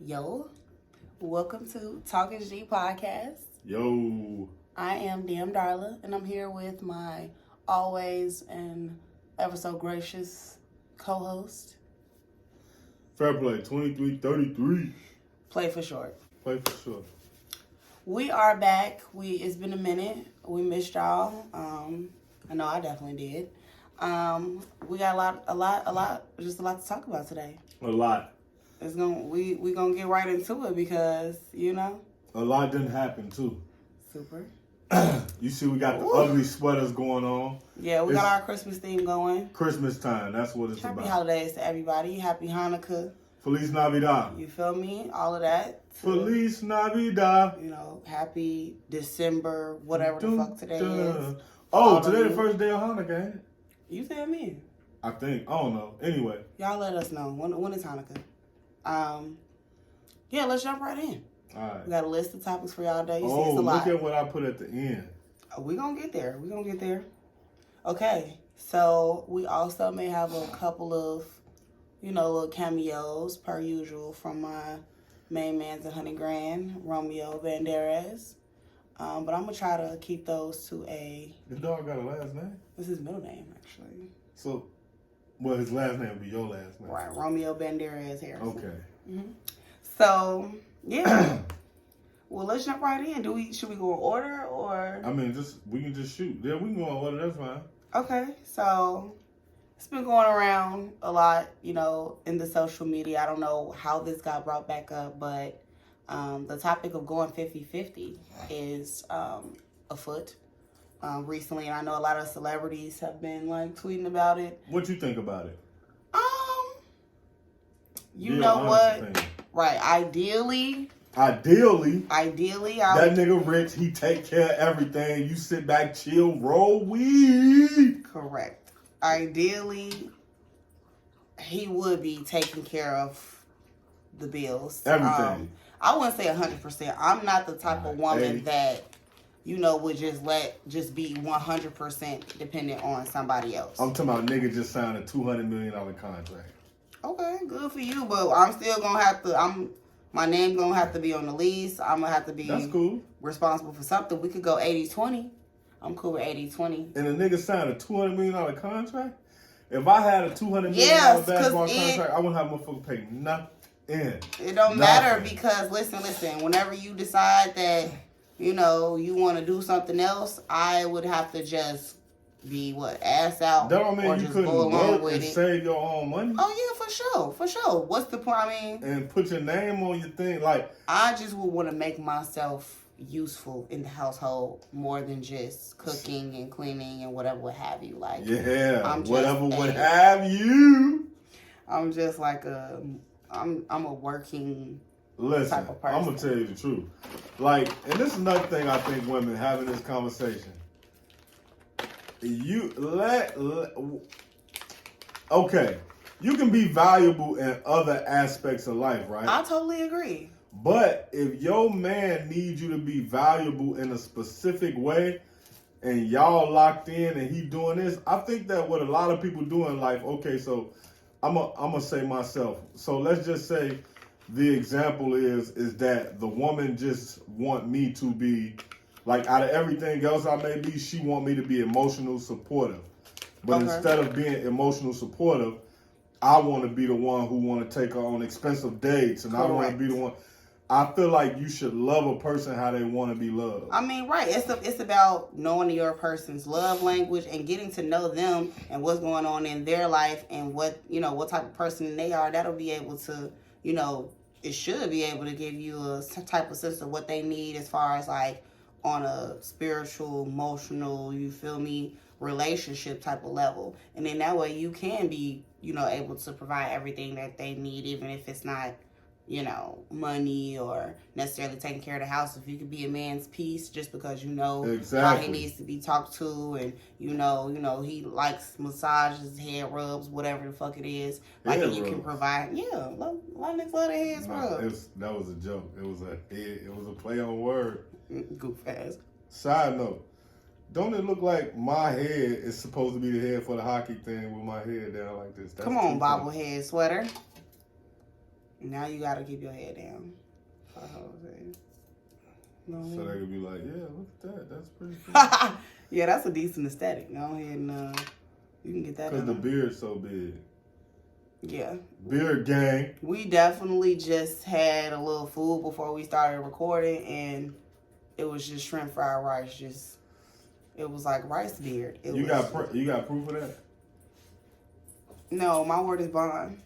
Yo, welcome to Talking G Podcast. Yo. I am DM Darla, and I'm here with my always and ever so gracious co-host. Fairplay 2333. Play for short. Play for sure. We are back. It's been a minute. We missed y'all. I know I definitely did. We got a lot to talk about today. A lot. We gonna get right into it because a lot didn't happen too. Super. You see, we got the ugly sweaters going on. Yeah, we got our Christmas theme going. Christmas time. That's what it's Happy about. holidays to everybody. Happy Hanukkah. Feliz Navidad. You feel me? All of that. Feliz Navidad. Happy December, whatever the fuck today is. Oh, today the first day of Hanukkah, ain't it? You tell me. I think. I don't know. Anyway. Y'all let us know. When is Hanukkah? Yeah, let's jump right in. All right. We got a list of topics for y'all today. You see, it's a look lot. at what I put at the end. We're going to get there. Okay. So, we also may have a couple of, little cameos, per usual, from my main man's 100 grand, Romeo Banderas. But I'm going to try to keep those to a... The dog got a last name? This is his middle name, actually. So, well, his last name would be your last name. Right, Romeo Banderas Harrison. Okay. Mm-hmm. So, yeah. Well, let's jump right in. Should we go in order or? I mean, we can just shoot. Yeah, we can go in order. That's fine. Okay, so it's been going around a lot, in the social media. I don't know how this got brought back up, but the topic of going 50-50 is afoot recently, and I know a lot of celebrities have been tweeting about it. What you think about it? You know what? Right. Ideally, that nigga rich, he take care of everything. You sit back, chill, roll weed. Correct. Ideally, he would be taking care of the bills. Everything. I wouldn't say 100%. I'm not the type of woman that, would just be 100% dependent on somebody else. I'm talking about nigga just signed a $200 million contract. Okay, good for you, but I'm still gonna have to. My name gonna have to be on the lease. I'm gonna have to be. That's cool. Responsible for something. We could go 80-20. I'm cool with 80-20. And a nigga signed a $200 million contract. If I had a $200 million basketball contract, I wouldn't have motherfucker pay nothing. It don't matter because listen. Whenever you decide that you want to do something else, I would have to just be ass out. That don't mean or you just couldn't go along work with and it. save your own money. Oh yeah, for sure. What's the point? And put your name on your thing. I just would want to make myself useful in the household more than just cooking and cleaning and whatever would have you. Whatever would have you. I'm just I'm a working type of person. I'm gonna tell you the truth. And this is another thing I think women having this conversation. Okay, you can be valuable in other aspects of life, right? I totally agree. But if your man needs you to be valuable in a specific way and y'all locked in and he doing this, I think that what a lot of people do in life, okay, so I'm gonna say myself. So let's just say the example is that the woman just want me to be out of everything else I may be, she want me to be emotional supportive. But instead of being emotional supportive, I want to be the one who want to take her on expensive dates, and Correct. I want to be the one. I feel like you should love a person how they want to be loved. Right. It's about knowing your person's love language and getting to know them and what's going on in their life and what type of person they are. That'll be able to, it should be able to give you a type of sense of what they need as far as on a spiritual, emotional, you feel me, relationship type of level. And then that way you can be, able to provide everything that they need, even if it's not, money or necessarily taking care of the house. If you could be a man's piece just because exactly. how he needs to be talked to and he likes massages, head rubs, whatever the fuck it is. You can provide a lot of niggas love their heads rubbed. That was a joke. It was a play on word. Goof ass. Side note, don't it look like my head is supposed to be the head for the hockey thing with my head down like this? Come on, bobblehead sweater. Now you gotta keep your head down. So they could be like, yeah, look at that. That's pretty cool. Yeah, that's a decent aesthetic. Go ahead and you can get that. Because the beard's so big. Yeah. Beard gang. We definitely just had a little food before we started recording, and it was just shrimp fried rice. It was like rice beard. You got proof of that? No, my word is bond.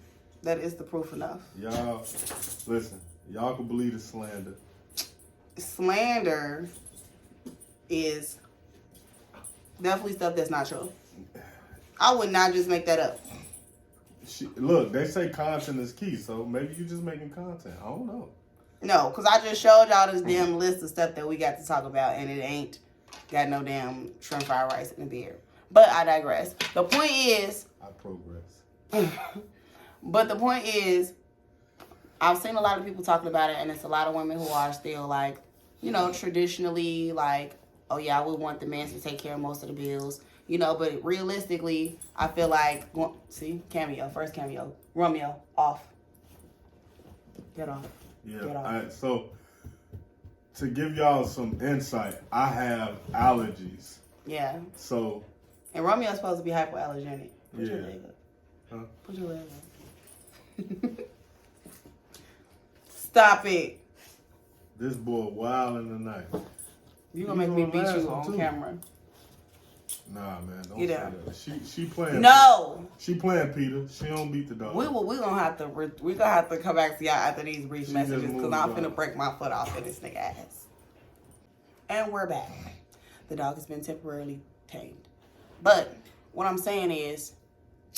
That is the proof enough. Y'all, listen. Y'all can believe the slander. Slander is definitely stuff that's not true. I would not just make that up. Look, they say content is key, so maybe you just making content. I don't know. No, because I just showed y'all this damn list of stuff that we got to talk about, and it ain't got no damn shrimp fried rice in the beard. But I digress. The point is... I progress. But the point is, I've seen a lot of people talking about it, and it's a lot of women who are still like, you know, traditionally like, oh yeah, I would want the man to take care of most of the bills. You know, but realistically, I feel like, see, first cameo, Romeo, off. Get off. Yeah. Get off. All right, so, to give y'all some insight, I have allergies. Yeah. So. And Romeo's supposed to be hypoallergenic. Put your Yeah. leg up. Huh? Put your leg up. Stop it. This boy wild in the night. You gonna make me beat you on camera. Nah, man, don't Get say out. that. She playing. No. She playing Peter. She don't beat the dog. We gonna have to come back to y'all after these brief messages because I'm finna break my foot off in this nigga ass. And we're back. The dog has been temporarily tamed. But what I'm saying is,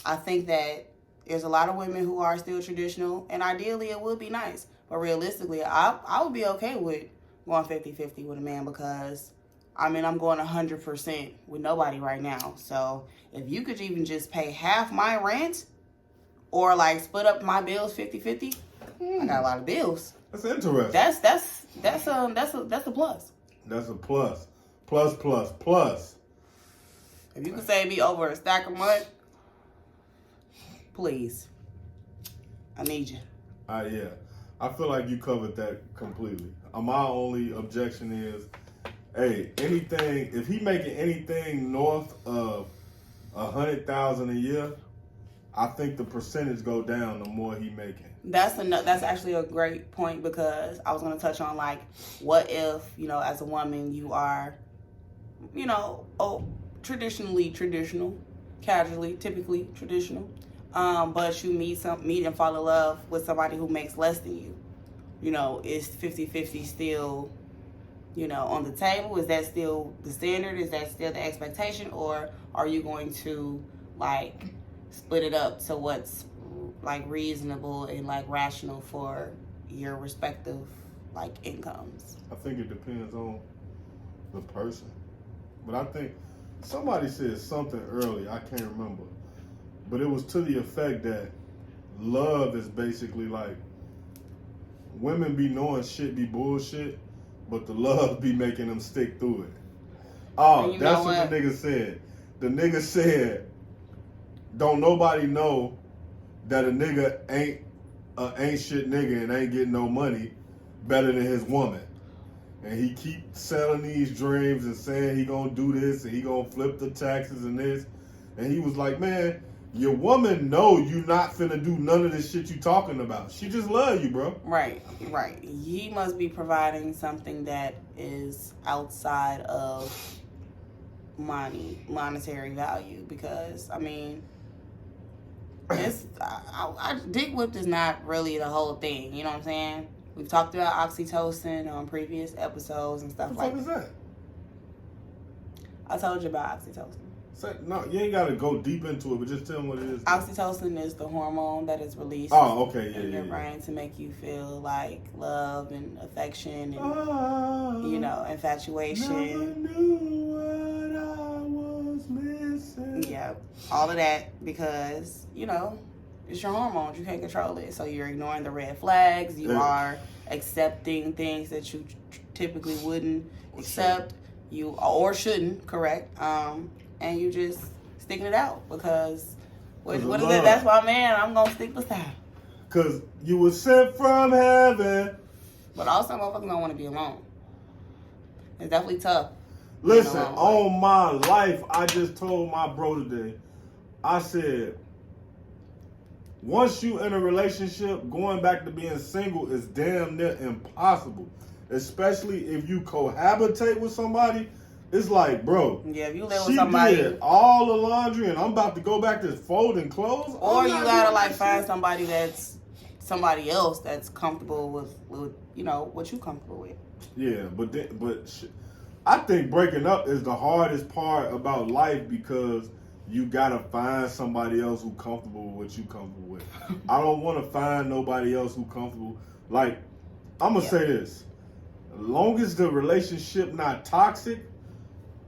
I think that there's a lot of women who are still traditional, and ideally it would be nice. But realistically, I would be okay with going 50-50 with a man because, I mean, I'm going 100% with nobody right now. So if you could even just pay half my rent or like split up my bills 50-50, I got a lot of bills. That's interesting. That's a plus. That's a plus. Plus. If you could save me over a stack of money, please. I need you. Yeah. I feel like you covered that completely. My only objection is, hey, anything, if he making anything north of $100,000 a year, I think the percentage go down the more he making. That's actually a great point because I was going to touch on like, what if, you know, as a woman you are, you know, traditional, casually, typically traditional, but you meet and fall in love with somebody who makes less than you. You know, is 50-50 still, you know, on the table? Is that still the standard? Is that still the expectation? Or are you going to, like, split it up to what's, like, reasonable and, like, rational for your respective, like, incomes? I think it depends on the person. But I think somebody said something early, I can't remember. But it was to the effect that love is basically like, women be knowing shit be bullshit, but the love be making them stick through it. Oh, that's what the nigga said. The nigga said, don't nobody know that a nigga ain't shit nigga and ain't getting no money better than his woman. And he keep selling these dreams and saying he gonna do this and he gonna flip the taxes and this. And he was like, man, your woman know you not finna do none of this shit you talking about. She just love you, bro. Right. He must be providing something that is outside of monetary value because, I mean, dick whipped is not really the whole thing. You know what I'm saying? We've talked about oxytocin on previous episodes and stuff like that. What the fuck is that? I told you about oxytocin. No, you ain't got to go deep into it, but just tell them what it is. Oxytocin is the hormone that is released in your brain to make you feel like love and affection and, you know, infatuation. Never knew what I was missing. Yeah, all of that because, you know, it's your hormones. You can't control it. So you're ignoring the red flags. You are accepting things that you typically wouldn't accept. Or shouldn't, correct. And you just sticking it out because what is it? That's my man. I'm gonna stick beside. Cause you were sent from heaven. But also, motherfuckers don't want to be alone. It's definitely tough. Listen, on my life, I just told my bro today, I said, once you in a relationship, going back to being single is damn near impossible. Especially if you cohabitate with somebody. It's like, bro, yeah, if you live with somebody, she did all the laundry and I'm about to go back to folding clothes. Or you gotta like find somebody that's somebody else that's comfortable with you know what you comfortable with. Yeah, but I think breaking up is the hardest part about life because you gotta find somebody else who comfortable with what you comfortable with. I don't want to find nobody else who comfortable. Like, I'm gonna say this: as long as the relationship not toxic,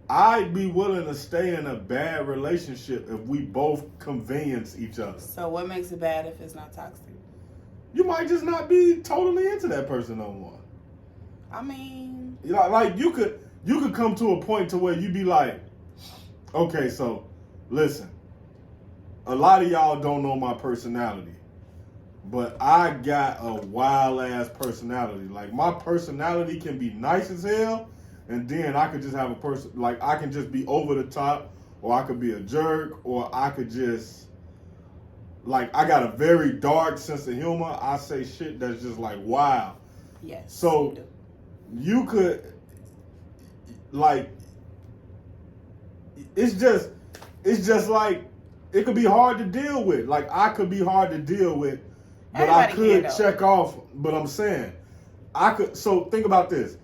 I'd be willing to stay in a bad relationship if we both convenience each other. So what makes it bad if it's not toxic? You might just not be totally into that person no more. I mean, you know, like you could come to a point to where you be like, okay, so listen, a lot of y'all don't know my personality, but I got a wild ass personality. Like my personality can be nice as hell, and then I could just have a person like I can just be over the top, or I could be a jerk, or I could just like I got a very dark sense of humor. I say shit that's just like wow. Yes. So you could like it's just like it could be hard to deal with. Like I could be hard to deal with, but I could check off. But I'm saying I could. So think about this.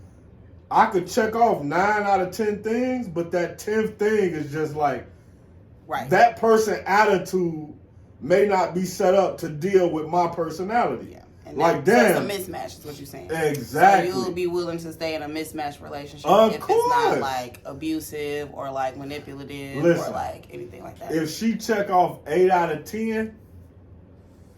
I could check off 9 out of 10 things, but that 10th thing is just like that person attitude may not be set up to deal with my personality. Yeah. And like damn, that's a mismatch is what you're saying. Exactly. So you'll be willing to stay in a mismatched relationship if it's not like abusive or like manipulative or like anything like that. If she check off 8 out of 10,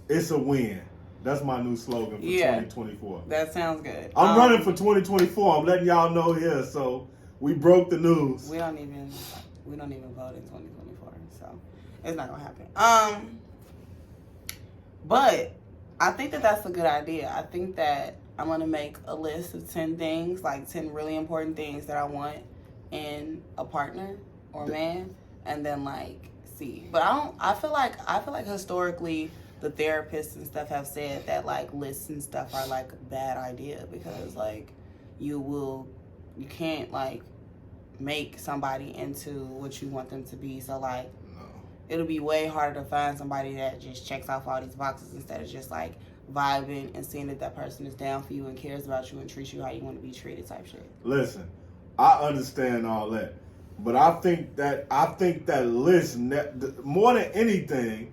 it's a win. That's my new slogan for 2024. That sounds good. I'm running for 2024. I'm letting y'all know here. So we broke the news. We don't even vote in 2024, so it's not gonna happen. But I think that that's a good idea. I think that I'm going to make a list of 10 things, like 10 really important things that I want in a partner or a man, and then like see. But I feel like historically the therapists and stuff have said that like lists and stuff are like a bad idea because like you can't like make somebody into what you want them to be. So like it'll be way harder to find somebody that just checks off all these boxes instead of just like vibing and seeing that person is down for you and cares about you and treats you how you want to be treated type shit. Listen, I understand all that, but I think that list more than anything,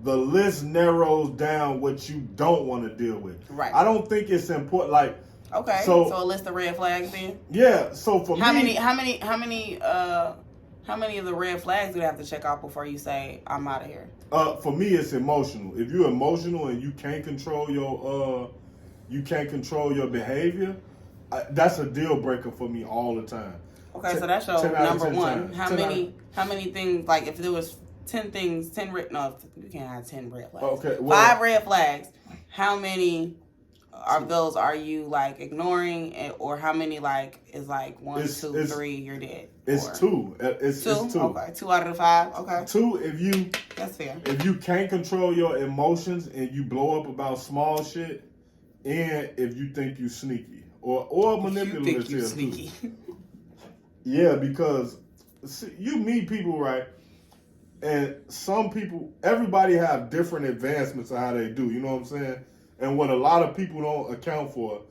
the list narrows down what you don't want to deal with. Right. I don't think it's important. Like okay, so a list of red flags then. Yeah. So for me, how many of the red flags do you have to check off before you say I'm out of here? For me, it's emotional. If you're emotional and you can't control your behavior, that's a deal breaker for me all the time. Okay, so that's your number one. How many things? Like if there was 10 things, 10 red. No, you can't have 10 red flags. Okay, 5 red flags. How many of those are you like ignoring, or how many like is like 1, 2, 3, you're dead? It's 2. It's 2. Okay, 2 out of the 5. Okay. 2 That's fair. If you can't control your emotions and you blow up about small shit, and if you think you sneaky or manipulative. You think you sneaky. Yeah, because you meet people, right? And some people, everybody have different advancements of how they do. You know what I'm saying? And what a lot of people don't account for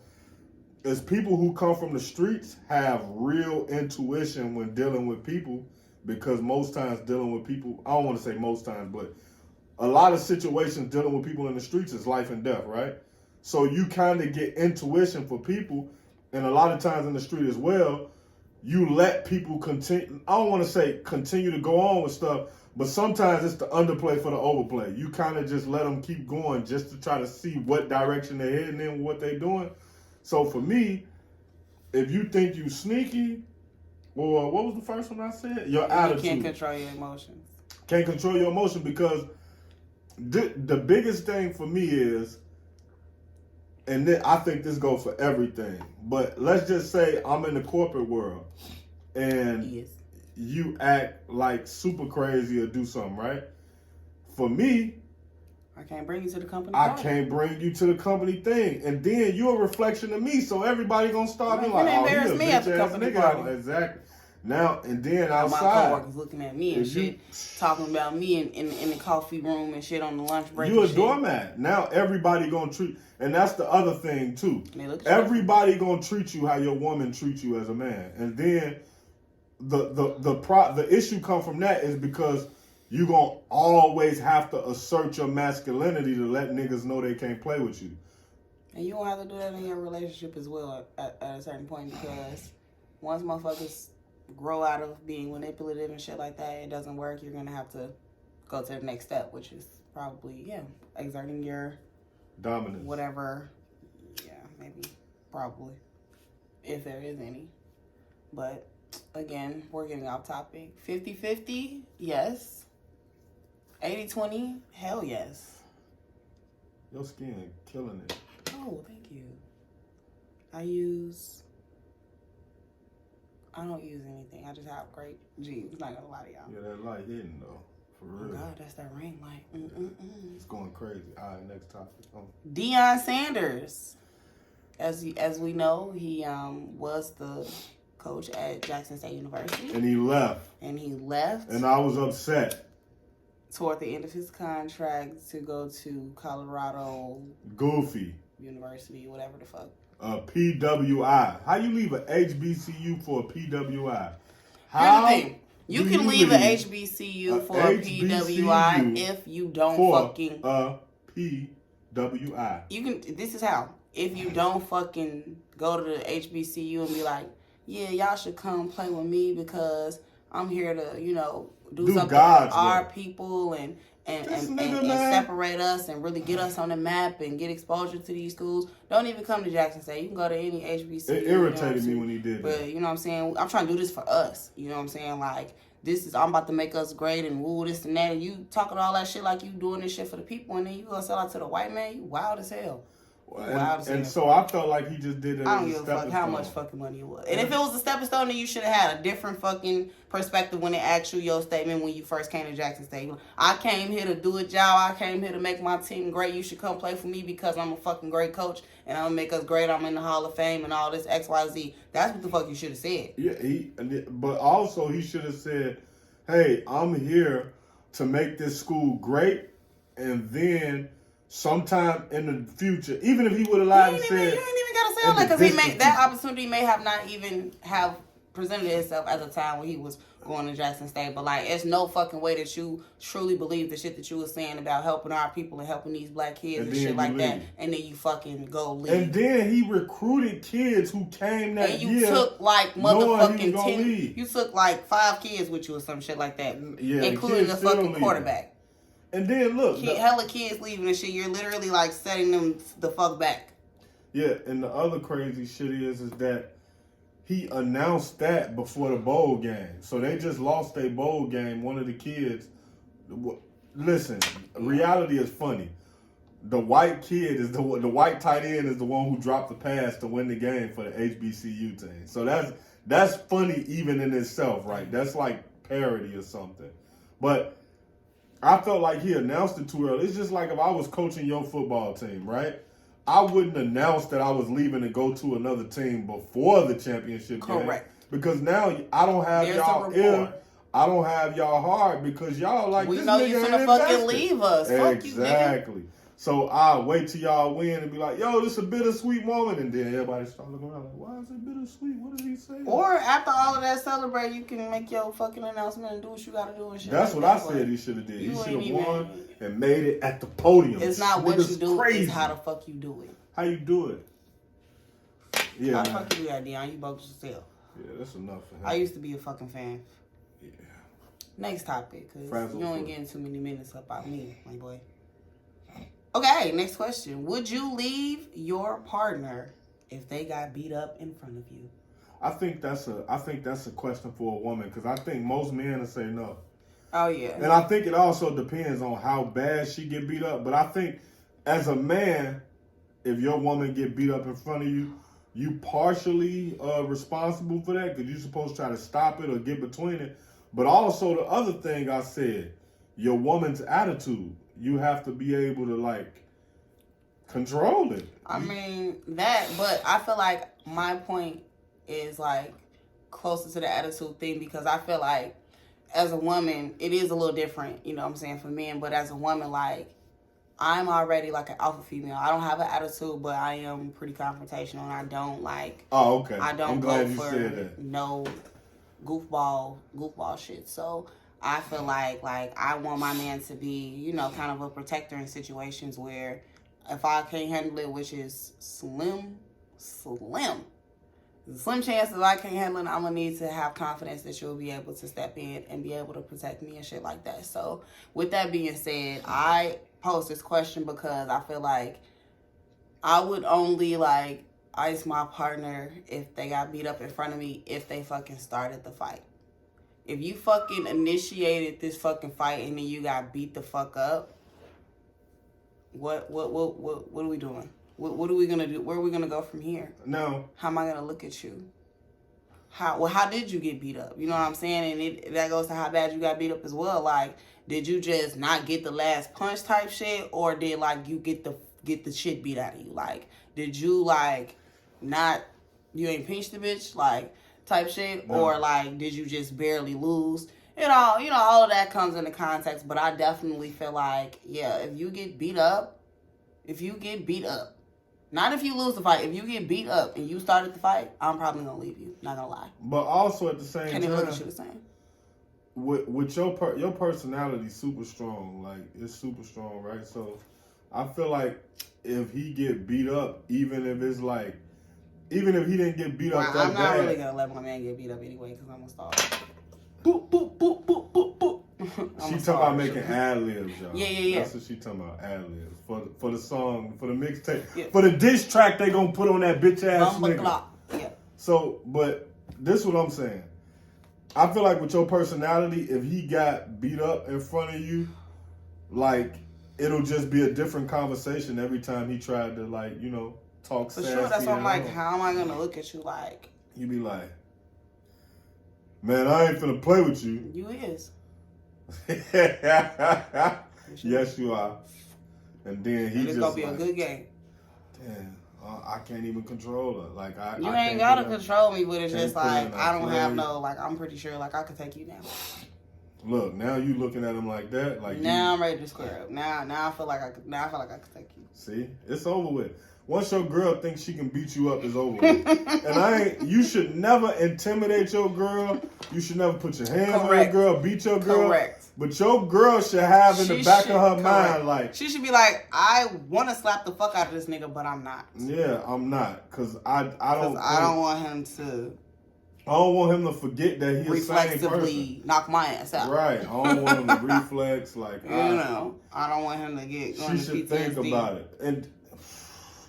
is people who come from the streets have real intuition when dealing with people, because most times dealing with people, I don't want to say most times, but a lot of situations dealing with people in the streets is life and death, right? So you kind of get intuition for people, and a lot of times in the street as well, you let people continue, I don't want to say continue to go on with stuff, but sometimes it's the underplay for the overplay. You kind of just let them keep going just to try to see what direction they're heading in, what they're doing. So for me, if you think you sneaky, or what was the first one I said? Your attitude. You can't control your emotions. Can't control your emotion because the biggest thing for me is, and then I think this goes for everything, but let's just say I'm in the corporate world and you act like super crazy or do something, right? For me, I can't bring you to the company. I can't bring you to the company thing, and then you're a reflection of me, so everybody gonna start me like, oh, embarrass me at the company party. Exactly. Now and then outside, my coworkers looking at me and shit, talking about me in the coffee room and shit on the lunch break. You a doormat. Now everybody gonna treat, and that's the other thing too. Everybody gonna treat you how your woman treats you as a man, and then the issue come from that is because you gonna always have to assert your masculinity to let niggas know they can't play with you. And you don't have to do that in your relationship as well at a certain point, because once motherfuckers grow out of being manipulative and shit like that, it doesn't work. You're gonna have to go to the next step, which is probably exerting your dominance, whatever. Yeah, maybe, probably, if there is any. But again, we're getting off topic. 50-50, yes. 80-20, hell yes. Your skin killing it. Oh, thank you. I don't use anything. I just have great jeans. Not gonna lie to y'all. Yeah, that light hitting though. For real. Oh God, that's that ring light. It's going crazy. All right, next topic. Deion Sanders. As we know, he was the coach at Jackson State University. And he left. And I was upset. Toward the end of his contract to go to Colorado Goofy University, whatever the fuck. PWI. How you leave an HBCU for a PWI? Here's the thing. You can leave an HBCU for a PWI if you don't fucking a PWI. You can. This is how. If you don't fucking go to the HBCU and be like, yeah, y'all should come play with me because I'm here to, do something for our people and separate us and really get us on the map and get exposure to these schools. Don't even come to Jackson State. You can go to any HBCU. It irritated me when he did that. But you know what I'm saying? I'm trying to do this for us. You know what I'm saying? Like, I'm about to make us great and woo this and that. And you talking all that shit like you doing this shit for the people, and then you gonna sell out to the white man? You wild as hell. And so I felt like he just did it. I don't give a fuck how much fucking money it was. And if it was a stepping stone, then you should have had a different fucking perspective when they asked you your statement when you first came to Jackson State. I came here to do a job. I came here to make my team great. You should come play for me because I'm a fucking great coach and I'm gonna make us great. I'm in the Hall of Fame and all this XYZ. That's what the fuck you should have said. Yeah, but also he should have said, hey, I'm here to make this school great, and then sometime in the future, even if he would have lied and said, you ain't even gotta say all that, because that opportunity may have not even have presented itself at the time when he was going to Jackson State. But like, it's no fucking way that you truly believe the shit that you were saying about helping our people and helping these black kids and shit like that, and then you fucking go leave. And then he recruited kids who came that year. And you took like motherfucking 10. You took like 5 kids with you or some shit like that, including the fucking quarterback. And then look, hella kids leaving and shit. You're literally like setting them the fuck back. Yeah, and the other crazy shit is that he announced that before the bowl game. So they just lost their bowl game. One of the kids, listen, reality is funny. The white kid is the white tight end is the one who dropped the pass to win the game for the HBCU team. So that's funny even in itself, right? That's like parody or something. But I felt like he announced it too early. It's just like if I was coaching your football team, right? I wouldn't announce that I was leaving to go to another team before the championship game. Correct. Because now I don't have y'all in. I don't have y'all hard because y'all like, we this know nigga you finna fucking leave us. Exactly. Fuck you, nigga. So I'll wait till y'all win and be like, yo, this is a bittersweet moment. And then everybody start looking around like, why is it bittersweet? What did he say? Or after all of that celebrate, you can make your fucking announcement and do what you gotta do and shit. That's what I said he should have did. He should have won and made it at the podium. It's not what you do, it's how the fuck you do it. How you do it? Yeah. How the fuck you do that, Deion? You bogus yourself. Yeah, that's enough for him. I used to be a fucking fan. Yeah. Next topic, because you ain't getting too many minutes up by me, my boy. Okay, next question. Would you leave your partner if they got beat up in front of you? I think that's a question for a woman, because I think most men will say no. Oh yeah. And I think it also depends on how bad she get beat up. But I think as a man, if your woman get beat up in front of you, you partially responsible for that because you're supposed to try to stop it or get between it. But also the other thing I said, your woman's attitude. You have to be able to like control it. I mean that, but I feel like my point is like closer to the attitude thing because I feel like as a woman, it is a little different, you know what I'm saying, for men. But as a woman, like, I'm already like an alpha female. I don't have an attitude, but I am pretty confrontational, and I don't like. Oh, okay. I don't I'm go glad you for said that. no goofball shit. So I feel like I want my man to be, you know, kind of a protector in situations where if I can't handle it, which is slim chance that I can't handle it, I'm gonna need to have confidence that you'll be able to step in and be able to protect me and shit like that. So with that being said, I posed this question because I feel like I would only like ice my partner if they got beat up in front of me if they fucking started the fight. If you fucking initiated this fucking fight and then you got beat the fuck up, what are we doing? What are we gonna do? Where are we gonna go from here? No. How am I gonna look at you? How did you get beat up? You know what I'm saying? And that goes to how bad you got beat up as well. Like, did you just not get the last punch type shit, or did like you get the shit beat out of you? Like, did you like not you ain't pinched the bitch like type shit, no. Or like did you just barely lose? You know, all of that comes into context. But I definitely feel like, yeah, if you get beat up. Not if you lose the fight. If you get beat up and you started the fight, I'm probably gonna leave you. Not gonna lie. But also at the same Can't time, even look at you the same. With your personality super strong, like it's super strong, right? So I feel like if he get beat up, even if he didn't get beat up that I'm not bad, really gonna let my man get beat up anyway because I'm gonna start. Boop boop boop boop boop boop. She talking about making ad libs, y'all. Yeah. That's what she talking about, ad libs for the song, for the mixtape, Yeah. for the diss track they gonna put on that bitch ass nigga. Clock. Yeah. So, but this is what I'm saying. I feel like with your personality, if he got beat up in front of you, like it'll just be a different conversation every time he tried to like, you know, talk For sassy. sure, that's why I'm like, all. how am I gonna look at you like? You be like, man, I ain't finna play with you. You is. Yes, you are. And then he It's just gonna be like, a good game. Damn, I can't even control her. Like You I ain't can't gotta control me, but it's Can't just put like in a I don't have play. no like. I'm pretty sure like I could take you down. Look, now you looking at him like that. Like Now I'm ready to square up. Now I feel like I could. Now I feel like I could take you. See, it's over with. Once your girl thinks she can beat you up, it's over with. And you should never intimidate your girl. You should never put your hands on your girl, beat your girl. Correct. But your girl should have in the back of her mind, like, she should be like, I want to slap the fuck out of this nigga, but I'm not. Yeah, I'm not, cause I don't want him to. I don't want him to forget that he's the same person. Reflexively knock my ass out. Right. I don't want him to reflex like. I don't want him to get. She should think about it. And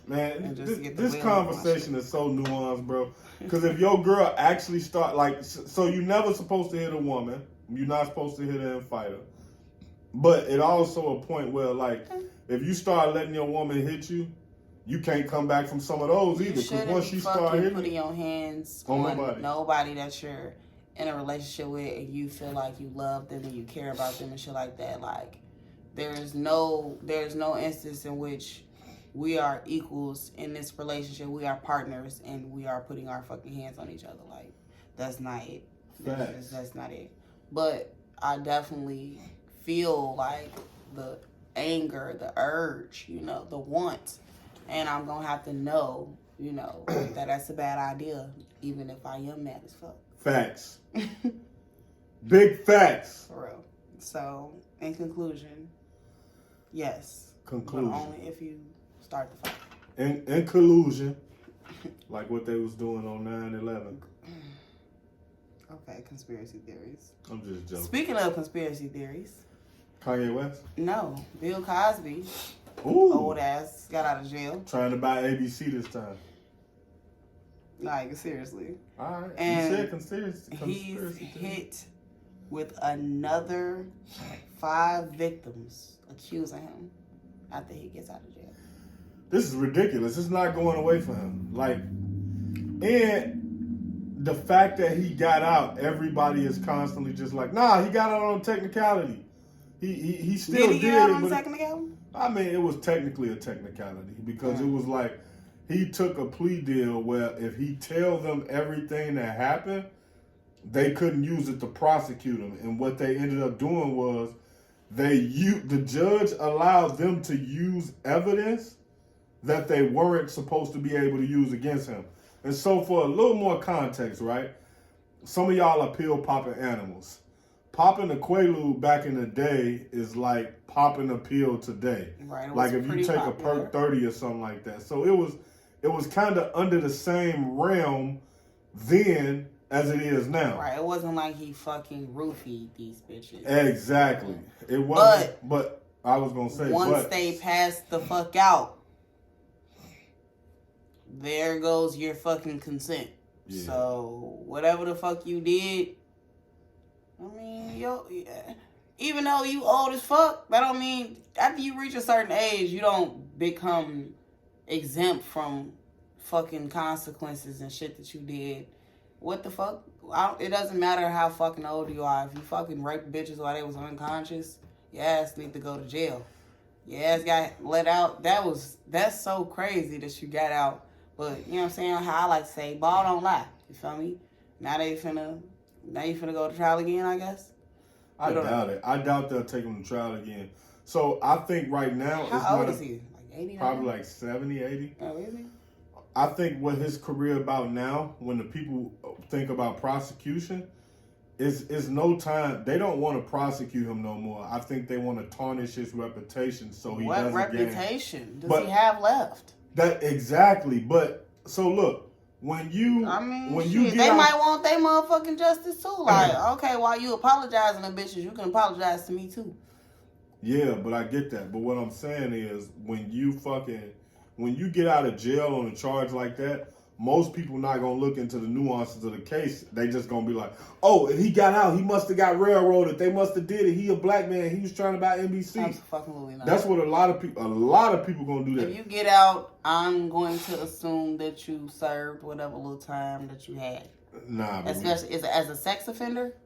man, this conversation is so nuanced, bro. Because if your girl actually start like, so you're never supposed to hit a woman. You're not supposed to hit her and fight her. But it also a point where like, if you start letting your woman hit you, you can't come back from some of those either. Because once she start hitting, putting your hands on nobody that you're in a relationship with, and you feel like you love them and you care about them and shit like that. Like, there's no instance in which we are equals in this relationship. We are partners, and we are putting our fucking hands on each other. Like, that's not it. That's not it. But I definitely feel like the anger, the urge, the want. And I'm going to have to know, that that's a bad idea, even if I am mad as fuck. Facts. Big facts. For real. So, in conclusion, yes. Conclusion. But only if you start the fight. In collusion, like what they was doing on 9/11. Okay, conspiracy theories. I'm just joking. Speaking of conspiracy theories. Kanye West? No. Bill Cosby. Ooh. Old ass got out of jail. Trying to buy ABC this time. Like, seriously. All right. And you said conspiracy he's hit with another 5 victims accusing him after he gets out of jail. This is ridiculous. It's not going away for him. Like, and the fact that he got out, everybody is constantly just like, nah, he got out on technicality. He still did he get out it, on but technicality? I mean, it was technically a technicality because it was like he took a plea deal where if he tell them everything that happened, they couldn't use it to prosecute him. And what they ended up doing was the judge allowed them to use evidence that they weren't supposed to be able to use against him. And so for a little more context, right? Some of y'all are pill popping animals. Popping a Quaalude back in the day is like popping a pill today. Right. Like if you take popular. a Perk 30 or something like that. So it was kind of under the same realm then as it is now. Right. It wasn't like he fucking roofied these bitches. Exactly. It wasn't. But I was gonna say, once they passed the fuck out, there goes your fucking consent. Yeah. So whatever the fuck you did, I mean, even though you old as fuck, that don't mean after you reach a certain age, you don't become exempt from fucking consequences and shit that you did. What the fuck? It doesn't matter how fucking old you are. If you fucking raped bitches while they was unconscious, your ass need to go to jail. Your ass got let out. That's so crazy that you got out. But you know what I'm saying? How I like to say, ball don't lie. You feel me? Now you finna go to trial again, I guess? I doubt it. I doubt they'll take him to trial again. So I think right now how old is he? Like 80? Probably like 70, 80. Oh, is he? I think what his career about now, when the people think about prosecution, is no time. They don't want to prosecute him no more. I think they want to tarnish his reputation so he doesn't What reputation does he have left? That exactly. But so look, when you they might want their motherfucking justice too. Like, okay, while you apologizing to bitches, you can apologize to me too. Yeah, but I get that. But what I'm saying is when you get out of jail on a charge like that, most people not gonna look into the nuances of the case. They just gonna be like, oh, if he got out, he must have got railroaded. They must have did it. He a black man. He was trying to buy NBC. Absolutely not. That's what a lot of people gonna do that. If you get out, I'm going to assume that you served whatever little time that you had. Nah, especially as a sex offender.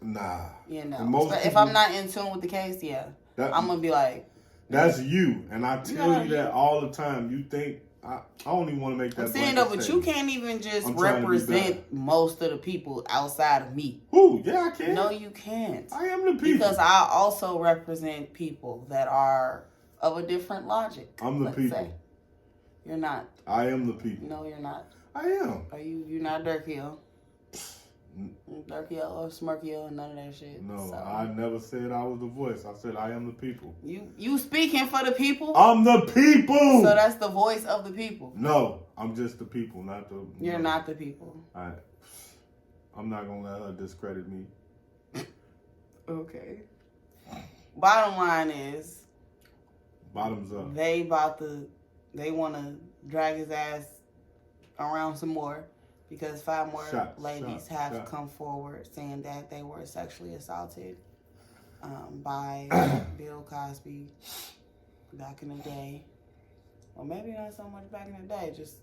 Nah. You know, if I'm not in tune with the case, I'm gonna be like, that's you, and I tell you that all the time. You think I don't even want to make that. I'm saying though, but you can't even just represent most of the people outside of me. Ooh, yeah, I can. No, you can't. I am the people. Because I also represent people that are of a different logic. I'm the people. Say. You're not. I am the people. No, you're not. I am. Are you? You're not Durkio. Durkio or Smirkio and none of that shit. No, so. I never said I was the voice. I said I am the people. You speaking for the people? I'm the people. So that's the voice of the people. No, I'm just the people, not the. You're not the people. I'm not gonna let her discredit me. Okay. Bottom line is. Bottoms up. They want to drag his ass around some more. Because 5 more ladies have come forward saying that they were sexually assaulted by Bill Cosby back in the day. Or maybe not so much back in the day, just,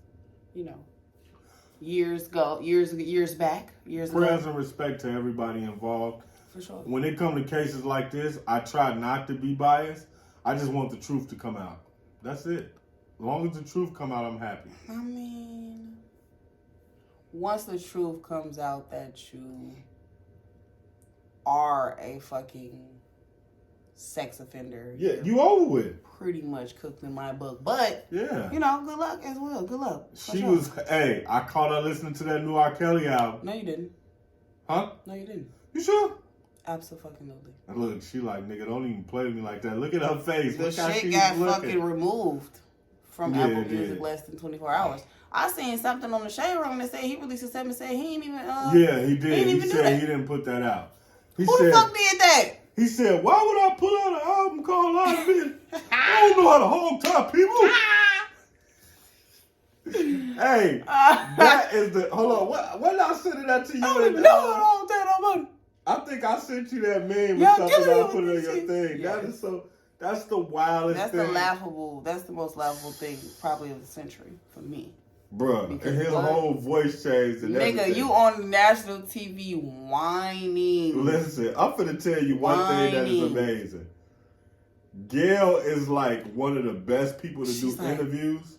years back. Prayers and respect to everybody involved. For sure. When it comes to cases like this, I try not to be biased. I just want the truth to come out. That's it. As long as the truth come out, I'm happy. I mean, once the truth comes out that you are a fucking sex offender, you over with. Pretty much cooked in my book. But, good luck as well. Good luck. I caught her listening to that new R. Kelly album. No, you didn't. Huh? No, you didn't. You sure? Absolutely. Look, she like, nigga, don't even play with me like that. Look at her face. The shit got fucking removed from Apple Music less than 24 hours. I seen something on the Shade Room that said he released a statement and said he ain't even. He did. He said he didn't put that out. Who the fuck did that? He said, "Why would I put out an album called Lot of It? I don't know how to hog tie people." Hey, that is the. Hold on. What did I send that to you? I don't even know how to hog tie nobody. I think I sent you that meme Yo, or something. give me I put it on your shit. thing. Yeah. That is so. That's the wildest That's thing. That's the most laughable thing probably of the century for me. Bruh, Because and his what? whole voice changed and Nigga, everything. you on national TV whining. Listen, I'm finna tell you one thing that is amazing. Gail is like one of the best people to do interviews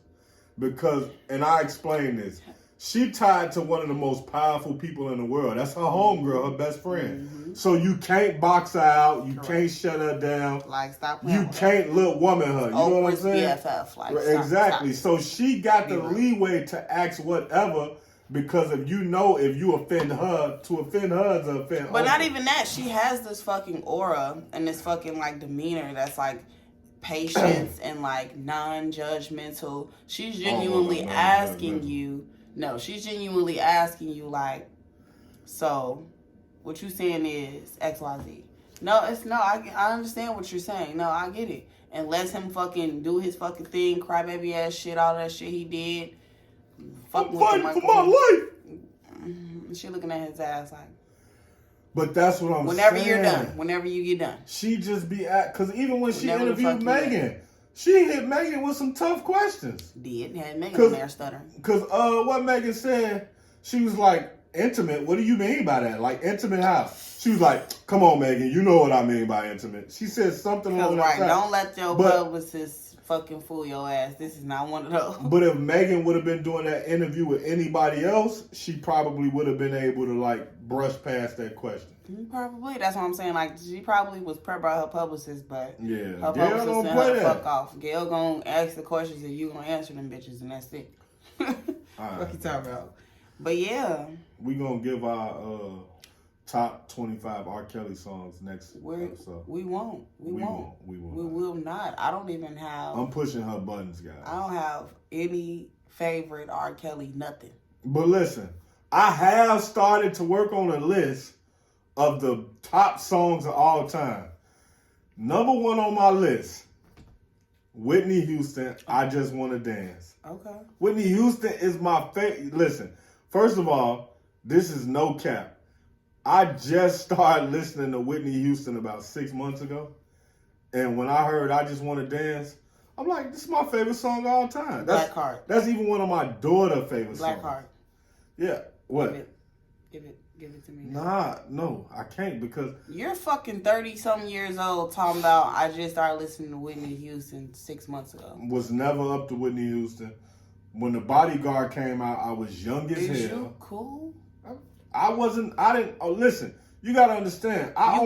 because, and I explain this, she tied to one of the most powerful people in the world. That's her homegirl, her best friend. Mm-hmm. So you can't box her out. You can't shut her down. Like, stop. You can't little woman her. You know what I'm saying? BFF. Like, exactly. Stop. So she got the leeway to ask whatever. Because if you offend her, to offend her is to offend. But not even that. She has this fucking aura and this fucking like demeanor that's like patience and like non-judgmental. She's genuinely asking you. No, she's genuinely asking you like, so what you saying is XYZ. No, it's no. I understand what you're saying. No, I get it. And lets him fucking do his fucking thing, crybaby ass shit, all that shit he did. I'm fighting for my life. She looking at his ass like. But that's what I'm saying. Whenever you're done. Whenever you get done. She just be at, because even when she interviewed Megan, she hit Megan with some tough questions. Had Megan on there stuttering. Because what Megan said, she was like, intimate? What do you mean by that? Like, intimate how? She was like, come on, Megan, you know what I mean by intimate. She said something along that side. Don't let your publicist fucking fool your ass. This is not one of those. But if Megan would have been doing that interview with anybody else, she probably would have been able to like brush past that question. Probably. That's what I'm saying. Like, she probably was prepped by her publicist, but yeah, her publicist don't play that. Fuck off. Gail gonna ask the questions and you gonna answer them bitches, and that's it. What you talking about? But yeah, we gonna give our top 25 R. Kelly songs next episode. We won't. We will not. I don't even have. I'm pushing her buttons, guys. I don't have any favorite R. Kelly, nothing. But listen, I have started to work on a list of the top songs of all time. Number one on my list, Whitney Houston, I Just Want to Dance. Okay. Whitney Houston is my favorite. Listen, first of all, this is no cap. I just started listening to Whitney Houston about 6 months ago. And when I heard I Just Want to Dance, I'm like, this is my favorite song of all time. Blackheart. That's even one of my daughter's favorite songs. Blackheart. Yeah. What? Give it to me. Nah, no, I can't because... You're fucking 30-something years old talking about I just started listening to Whitney Houston 6 months ago. Was never up to Whitney Houston. When The Bodyguard came out, I was young as hell. Is you cool? Listen, you gotta understand. I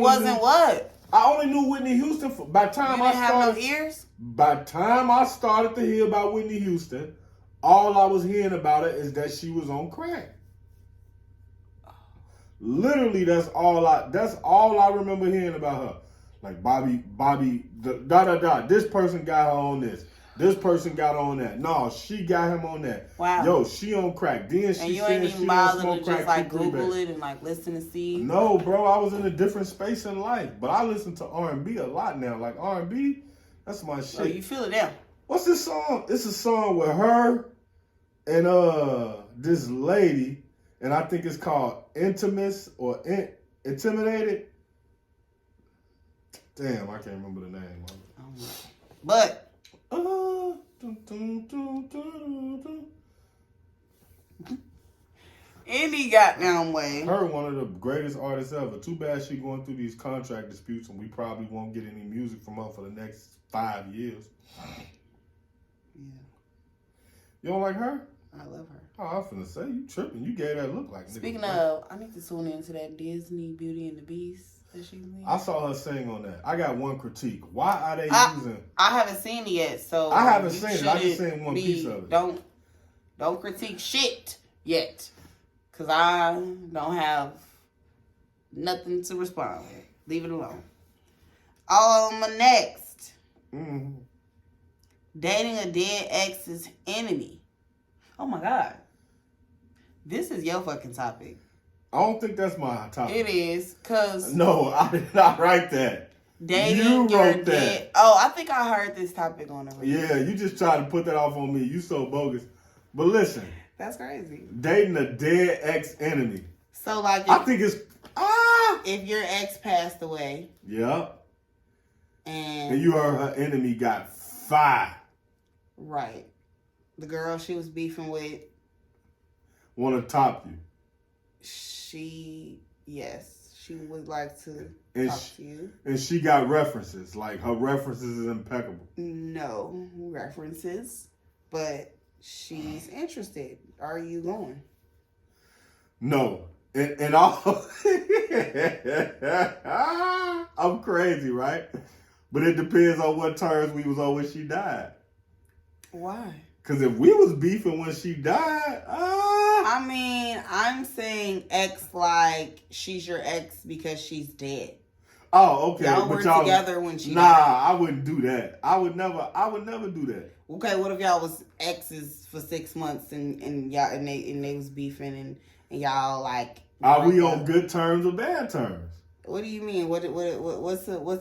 only knew Whitney Houston by the time I started. Have no ears? By the time I started to hear about Whitney Houston, all I was hearing about it is that she was on crack. Literally, that's all I remember hearing about her. Like Bobby, this person got her on this. This person got on that. No, she got him on that. Wow. Yo, she on crack. Then she and you said ain't even she bothered don't to smoke just crack. like Google it and like listen to see. No, bro, I was in a different space in life. But I listen to R&B a lot now. Like R&B, that's my shit. Oh, you feel it now. What's this song? It's a song with her and this lady, and I think it's called Intimus or Intimidated. Damn, I can't remember the name. But any goddamn way. Her one of the greatest artists ever. Too bad she going through these contract disputes and we probably won't get any music from her for the next 5 years. Yeah. You don't like her? I love her. Oh, I was finna say, you tripping. You gave that look like Speaking of, I need to tune into that Disney Beauty and the Beast that she's in. I saw her sing on that. I got one critique. Why are they using... I haven't seen it yet, so... I haven't seen it. I just seen one piece of it. Don't critique shit yet. Because I don't have nothing to respond with. Leave it alone. Next. Mm-hmm. Dating a dead ex's enemy. Oh my God. This is your fucking topic. I don't think that's my topic. It is, because... No, I did not write that. Dating you your wrote dead... that. Oh, I think I heard this topic on the radio. Yeah, you just tried to put that off on me. You so bogus. But listen. That's crazy. Dating a dead ex-enemy. So, like... I think it's if your ex passed away. Yep. And you heard her enemy got fired. Right. The girl she was beefing with. Want to top you. She would like to talk to you. And she got references. Like, her references is impeccable. No references, but she's interested. Are you going? No. And all... I'm crazy, right? But it depends on what terms we was on when she died. Why? Because if we was beefing when she died, I mean, I'm saying ex like she's your ex because she's dead. Oh, okay. Y'all were together when she died. I wouldn't do that. I would never do that. Okay, what if y'all was exes for 6 months and they was beefing and y'all like... Are we on good terms or bad terms? What do you mean? What's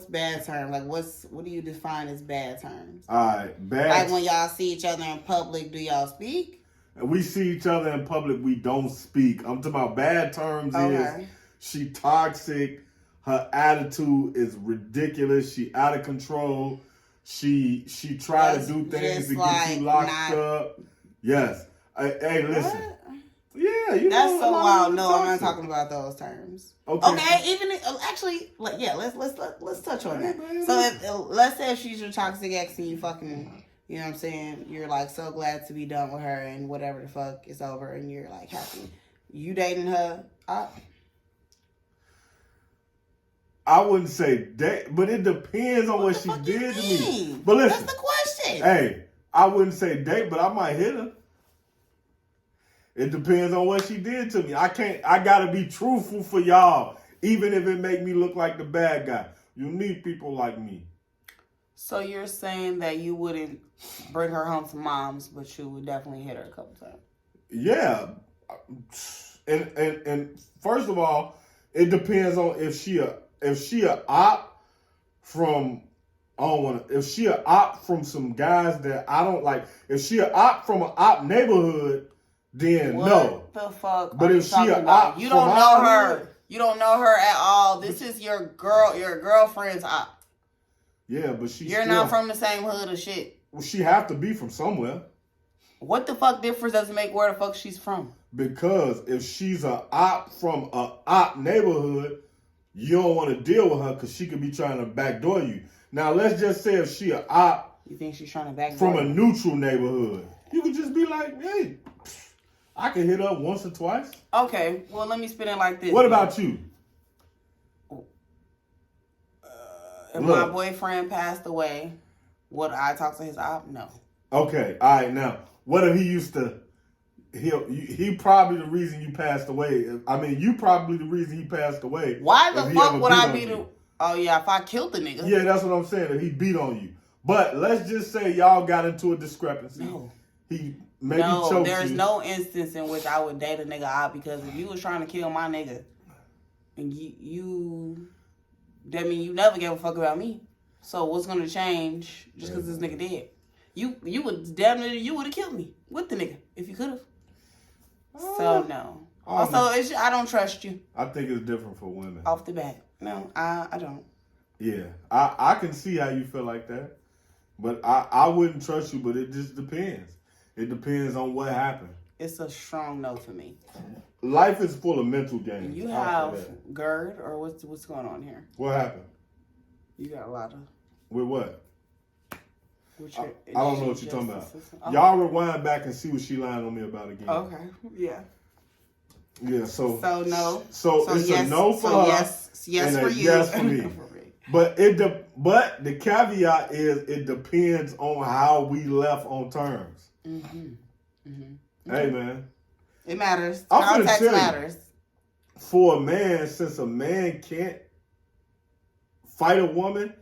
bad terms? Like what do you define as bad terms? All right, bad. Like when y'all see each other in public, do y'all speak? We see each other in public, we don't speak. I'm talking about bad terms. Is she toxic? Her attitude is ridiculous. She out of control. She try to do things to get you locked up. Yes. Hey, listen. What? Yeah, that's so wild. No, I'm not talking about those terms. Okay, even actually, like, yeah, let's touch on that. So, let's say if she's your toxic ex and you fucking, you know what I'm saying, you're like so glad to be done with her and whatever the fuck is over and you're like happy. You dating her? I wouldn't say date, but it depends on what she did to me. But listen, that's the question. Hey, I wouldn't say date, but I might hit her. It depends on what she did to me. I gotta be truthful for y'all, even if it make me look like the bad guy. You need people like me. So you're saying that you wouldn't bring her home to mom's, but you would definitely hit her a couple times? Yeah. And first of all, it depends on if she a op from if she a op from some guys that I don't like. If she a op from an op neighborhood, then no. What the fuck? But if she a op, you don't know her. You don't know her at all. This is your girlfriend's op. Yeah, but you're not from the same hood or shit. Well, she have to be from somewhere. What the fuck difference does it make where the fuck she's from? Because if she's a op from a op neighborhood, you don't want to deal with her because she could be trying to backdoor you. Now, let's just say if she a op, you think she's trying to backdoor from a neutral neighborhood, you could just be like, hey, I can hit up once or twice. Okay, well, let me spin it like this. What about you? If my boyfriend passed away, would I talk to his op? No. Okay, all right. Now, what if he used to? He probably the reason you passed away. I mean, you probably the reason he passed away. Why the fuck would I be the? Oh yeah, if I killed the nigga. Yeah, that's what I'm saying. If he beat on you, but let's just say y'all got into a discrepancy. No. He maybe choked you. There's no instance in which I would date a nigga op because if you was trying to kill my nigga, and you that mean you never gave a fuck about me. So what's gonna change just because this nigga dead? You would damn near you would have killed me with the nigga if you could have. So no. Also, I don't trust you. I think it's different for women. Off the bat, no, I don't. Yeah, I can see how you feel like that, but I wouldn't trust you. But it just depends. It depends on what happened. It's a strong no for me. Life is full of mental games. You have GERD or what's going on here? What happened? You got a lot of. With what? I don't know what you're talking about. Y'all rewind back and see what she lying on me about again. Okay. Yeah. Yeah. So no. So it's yes, a no for her. Yes and for a you. Yes for me. But the caveat is it depends on how we left on terms. Hey man. It matters. Context matters. For a man, since a man can't fight a woman,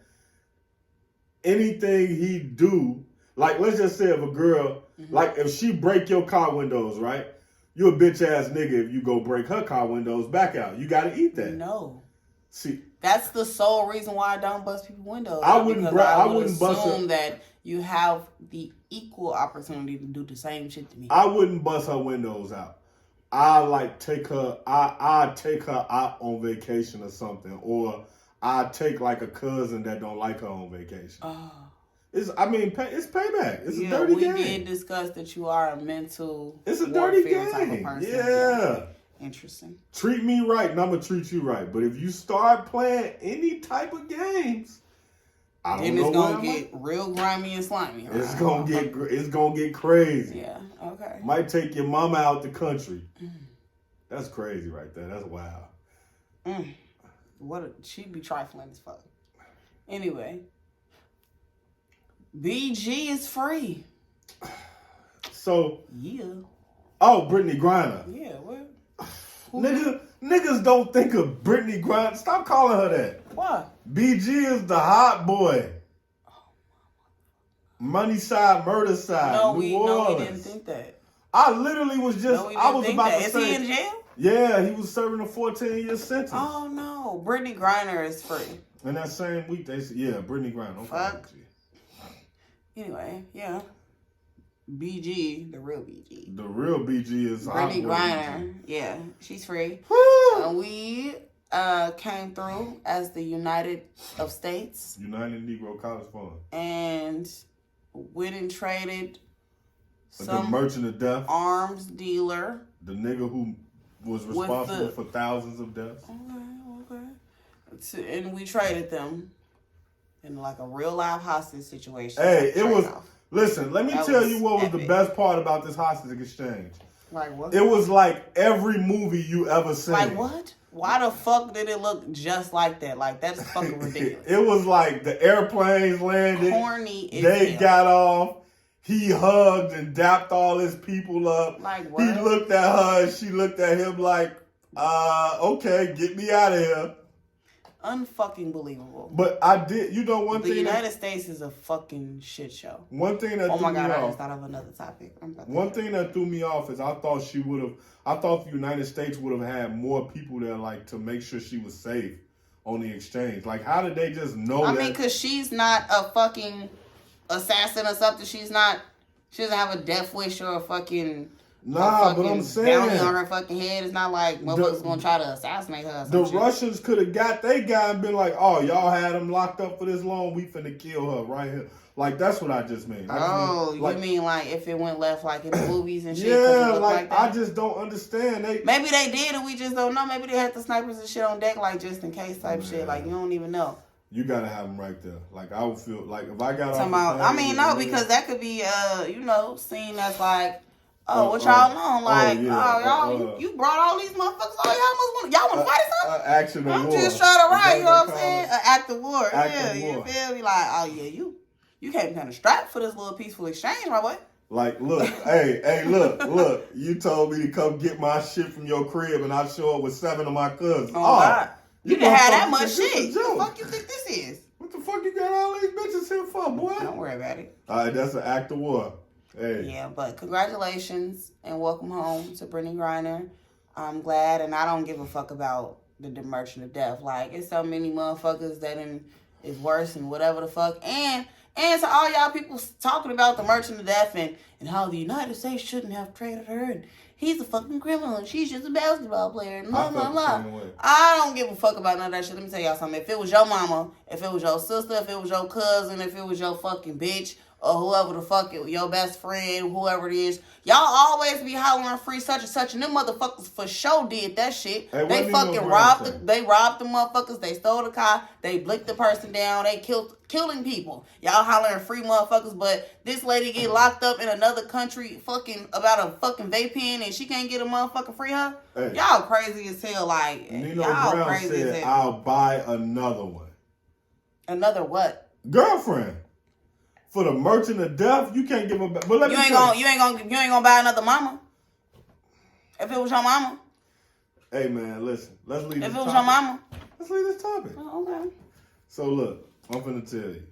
anything he do, like let's just say if a girl, like if she break your car windows, right? You a bitch ass nigga if you go break her car windows back out. You gotta eat that. No. See, that's the sole reason why I don't bust people's windows. I wouldn't assume that you have the equal opportunity to do the same shit to me. I wouldn't bust her windows out. I take her out on vacation or something, or I take like a cousin that don't like her on vacation. It's payback. It's a dirty game. We did discuss that you are a mental. It's a dirty game. Type of person. Yeah. Interesting. Treat me right, and I'm gonna treat you right. But if you start playing any type of games, then it's gonna get real grimy and slimy. Right? It's gonna get crazy. Yeah. Okay. Might take your mama out the country. That's crazy right there. That's wild. She'd be trifling as fuck. Anyway, BG is free. So yeah. Oh, Brittany Griner. Yeah. What? Niggas don't think of Brittany Griner. Stop calling her that. Why? BG is the hot boy. Money side, murder side. No, New Orleans. we didn't think that. I literally was just. I was about to say. Is he in jail? Yeah, he was serving a 14-year sentence. Oh no, Brittany Griner is free. And that same week, they said, yeah, Brittany Griner. Fuck. Anyway, yeah. BG, the real BG. The real BG is Brittany Griner. Yeah, she's free. We came through as the United of States. United Negro College Fund. And went and traded the merchant of death. Arms dealer. The nigga who was responsible for thousands of deaths. Okay. And we traded them in like a real live hostage situation. Hey, it was... Listen, let me tell you what was the best part about this hostage exchange. Like what? It was like every movie you ever seen. Like what? Why the fuck did it look just like that? Like, that's fucking ridiculous. It was like the airplanes landed. Corny as They hell. got off. He hugged and dapped all his people up. Like what? He looked at her and she looked at him like, okay, get me out of here. Unfucking believable. But I did, you know, one thing. The United States is a fucking shit show. One thing that oh threw my God, me I off. just thought of another topic. One thing that threw me off is I thought the United States would have had more people there, like, to make sure she was safe on the exchange. Like, how did they just know that? I mean, because she's not a fucking assassin or something. She doesn't have a death wish or a fucking... Nah, but I'm saying... bounty on her fucking head. It's not like motherfuckers gonna try to assassinate her or The shit. Russians could have got they guy and been like, oh, y'all had him locked up for this long, we finna kill her right here. Like, that's what I just mean. You mean like if it went left like in the movies and shit? Yeah, like that? I just don't understand. Maybe they did and we just don't know. Maybe they had the snipers and shit on deck, like just in case type shit. Like, you don't even know. You gotta have them right there. Like, I would feel like if I got because that could be seen as like, what y'all on? Like, you brought all these motherfuckers. Oh, y'all want to fight or something? Action of I'm war. just trying to ride, you know what I'm saying? An act of war. You feel me? Like, you came kind of strapped for this little peaceful exchange, my boy. Like, look, hey, look. You told me to come get my shit from your crib, and I show up with 7 of my cousins. Oh God. You didn't have that much shit. What the fuck you think this is? What the fuck you got all these bitches here for, boy? Don't worry about it. All right, that's an act of war. Hey. Yeah, but congratulations and welcome home to Brittany Griner. I'm glad, and I don't give a fuck about the Merchant of Death. Like, it's so many motherfuckers that is worse and whatever the fuck. And to all y'all people talking about the Merchant of Death and how the United States shouldn't have traded her and he's a fucking criminal and she's just a basketball player and blah, blah, blah. I don't give a fuck about none of that shit. Let me tell y'all something. If it was your mama, if it was your sister, if it was your cousin, if it was your fucking bitch, or whoever the fuck it, your best friend, whoever it is, y'all always be hollering free such and such, and them motherfuckers for sure did that shit. Hey, they fucking robbed the motherfuckers, they stole the car, they blicked the person down, they killing people. Y'all hollering free motherfuckers, but this lady get locked up in another country fucking about a fucking vape pen and she can't get a motherfucking free her? Hey, y'all crazy as hell, like, Nino y'all Brown crazy said, as hell. I'll buy another one. Another what? Girlfriend. For the Merchant of Death, you can't give her back. But let me tell you. You ain't gonna buy another mama. If it was your mama. Hey man, listen. Let's leave this topic. If it was your mama. Let's leave this topic. Oh, okay. So look, I'm finna tell you.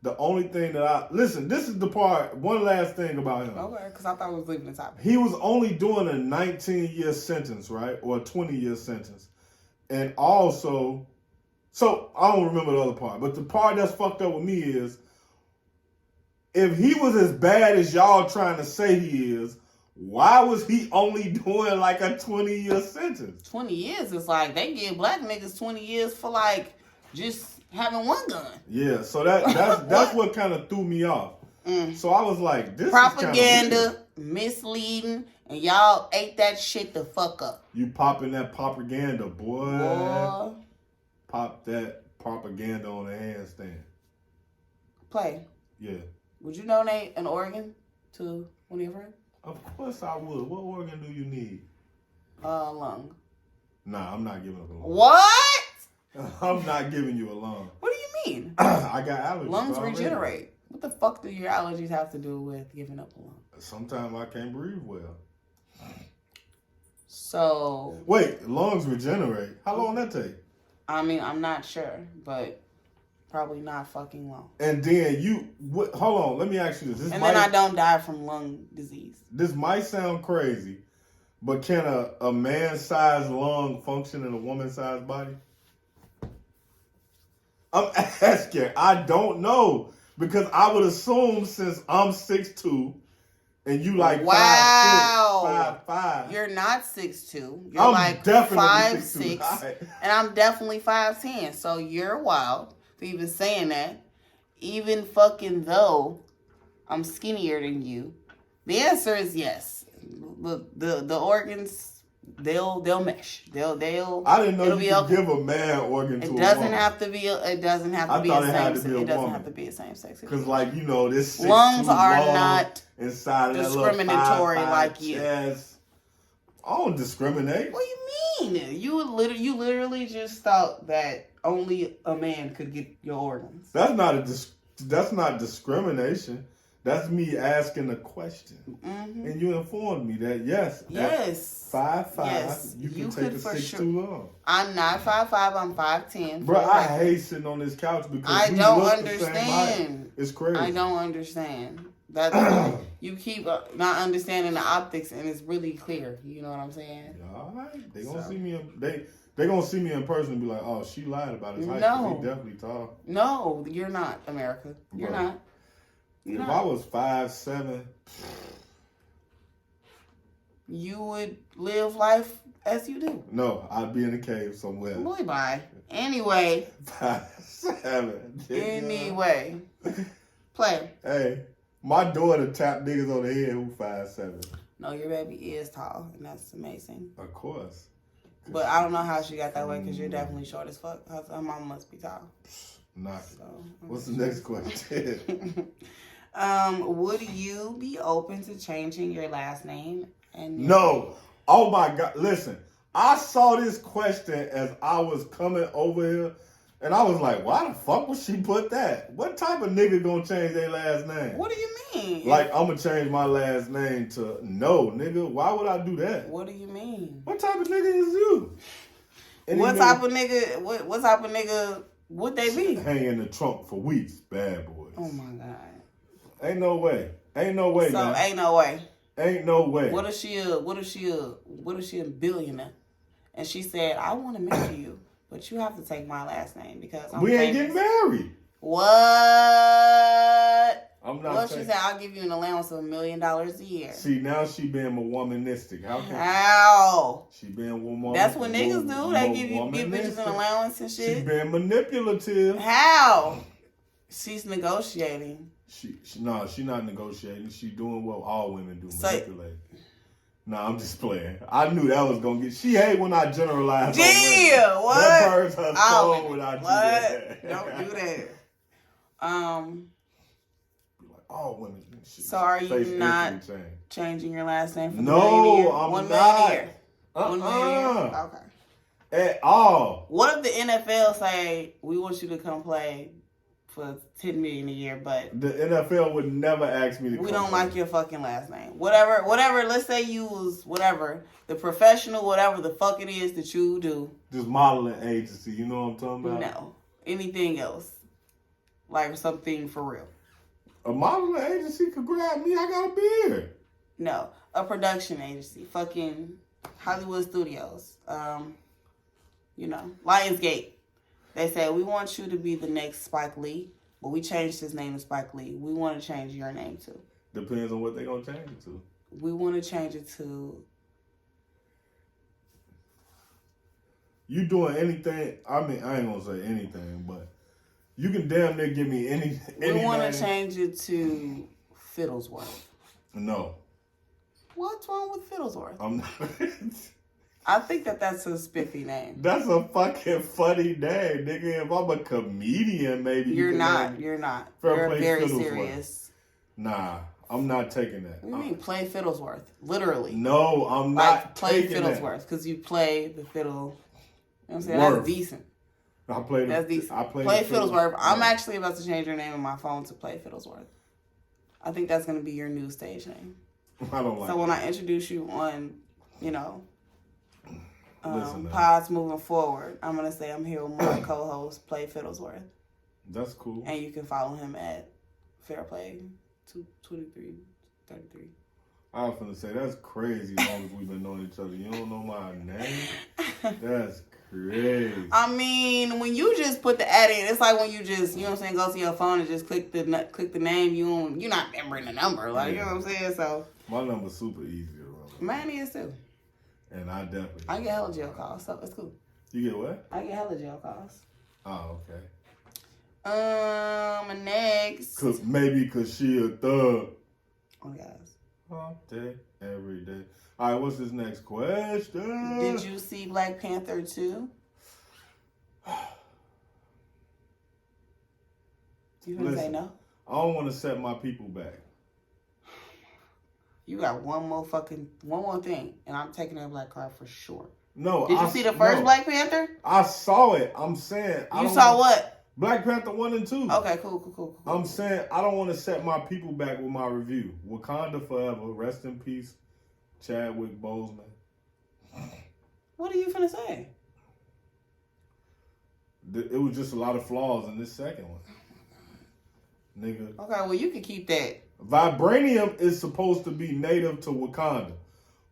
The only thing that listen, this is the part, one last thing about him. Okay, because I thought we was leaving the topic. He was only doing a 19-year sentence, right? Or a 20-year sentence. And also, so I don't remember the other part, but the part that's fucked up with me is, if he was as bad as y'all trying to say he is, why was he only doing like a 20-year sentence? 20 years is like, they give black niggas 20 years for like just having one gun. Yeah, so that's what kind of threw me off. So I was like, this propaganda, is misleading, and y'all ate that shit the fuck up. You popping that propaganda, boy. Pop that propaganda on a handstand. Play. Yeah. Would you donate an organ to one of your friends? Of course I would. What organ do you need? Lung. Nah, I'm not giving up a lung. What? I'm not giving you a lung. What do you mean? I got allergies. Lungs regenerate. What the fuck do your allergies have to do with giving up a lung? Sometimes I can't breathe well. So... Wait, lungs regenerate? How long that take? I mean, I'm not sure, but probably not fucking long. And then hold on, let me ask you this. And then I don't die from lung disease. This might sound crazy, but can a man-sized lung function in a woman-sized body? I'm asking. I don't know. Because I would assume since I'm 6'2", and you like 5'6", 5'5". You're not 6'2". You're I'm like definitely 5'6", and I'm definitely 5'10". So you're wild for even saying that. Even fucking though I'm skinnier than you, the answer is yes. The organs, they'll mesh. They'll. I didn't know you could give a man organ to a woman. It doesn't have to be a same sex. Because like this lungs are not inside of discriminatory like you. Chest. I don't discriminate. What do you mean? You literally just thought that only a man could get your organs. That's not discrimination. That's me asking a question. Mm-hmm. And you informed me that yes, 5'5", you can take a 6'2" long. I'm not 5'5", I'm 5'10". Bro, I hate sitting on this couch because I don't understand. It's crazy. I don't understand. That you keep not understanding the optics, and it's really clear. You know what I'm saying? All right, they gonna see me. They gonna see me in person and be like, "Oh, she lied about his height. No, he definitely tall." No, you're not, America. You're not. If I was 5'7", you would live life as you do. No, I'd be in a cave somewhere. Boy, bye. Anyway. 5'7". Anyway. Play. Hey, my daughter tapped niggas on the head who 5'7". No, your baby is tall, and that's amazing. Of course. But I don't know how she got that way, because you're definitely short as fuck. Her mom must be tall. Knock it. What's the next question? Would you be open to changing your last name? No. Oh my God. Listen, I saw this question as I was coming over here, and I was like, why the fuck would she put that? What type of nigga gonna change their last name? What do you mean? Like, I'm gonna change my last name to no, nigga. Why would I do that? What do you mean? What type of nigga is you? What type of nigga would they be? Hang in the trunk for weeks, bad boys. Oh my God. Ain't no way. Ain't no way, man. Ain't no way. Ain't no way. What if she a billionaire? And she said, I want to marry you, but you have to take my last name because I'm We ain't getting married. What? I'm not. Well, she said, I'll give you an allowance of $1 million a year. See, now she being womanistic. How? She being woman. That's what niggas do. They give bitches an allowance and shit. She being manipulative. How? She's negotiating. She's not negotiating. She doing what all women do, manipulate. Nah, I'm just playing. I knew that was gonna get. She hate when I generalize. Yeah, what? That hurts her soul when I do that. Don't do that. Like all women. So are you not changing your last name for no? I'm not. $1 million a year. Okay. At all. What if the NFL say we want you to come play for $10 million a year, but the NFL would never ask me to. We don't like your fucking last name. Whatever. Let's say you was whatever the professional, whatever the fuck it is that you do. Just modeling agency. You know what I'm talking about? No, anything else, like something for real. A modeling agency could grab me. I got a beard. No, a production agency. Fucking Hollywood Studios. Lionsgate. They said, we want you to be the next Spike Lee, but we changed his name to Spike Lee. We want to change your name too. Depends on what they're going to change it to. We want to change it to. You doing anything? I mean, I ain't gonna say anything, but you can damn near give me any. We want to change it to Fiddlesworth. No. What's wrong with Fiddlesworth? I'm not. I think that's a spiffy name. That's a fucking funny name, nigga. If I'm a comedian, maybe You're not. You're Fairplay very Fiddlesworth. Serious. Nah, I'm not taking that. What do you mean play Fiddlesworth? Literally. No, I'm like, not play taking Fiddlesworth because you play the fiddle. You know what I'm saying? Worth. That's decent. That's decent. I play Fiddlesworth. I'm actually about to change your name on my phone to Play Fiddlesworth. I think that's going to be your new stage name. I don't like So when I introduce you on, you know, Listen, pods moving forward, I'm going to say I'm here with my co-host, Play Fiddlesworth. That's cool. And you can follow him at Fairplay 2333. I was gonna say that's crazy. As long as we've been knowing each other, you don't know my name. That's crazy. I mean, when you just put the ad in, it's like when you just, you know what I'm saying, go to your phone and just click the name. You're not remembering the number, like you know what I'm saying. So my number's super easy to remember. Mine is too. And I definitely. I get hella jail calls, so it's cool. You get what? I get hella jail calls. Oh, okay. Next. Cause she a thug. Oh, guys. All day, every day. All right, what's this next question? Did you see Black Panther 2? You gonna say no? I don't want to set my people back. You got one more thing, and I'm taking that black card for sure. No, Did you see the first Black Panther? I saw it. I'm saying. You saw what? Black Panther 1 and 2. Okay, cool. I'm saying I don't want to set my people back with my review. Wakanda forever. Rest in peace, Chadwick Boseman. What are you finna say? It was just a lot of flaws in this second one. Nigga. Okay, well, you can keep that. Vibranium is supposed to be native to Wakanda.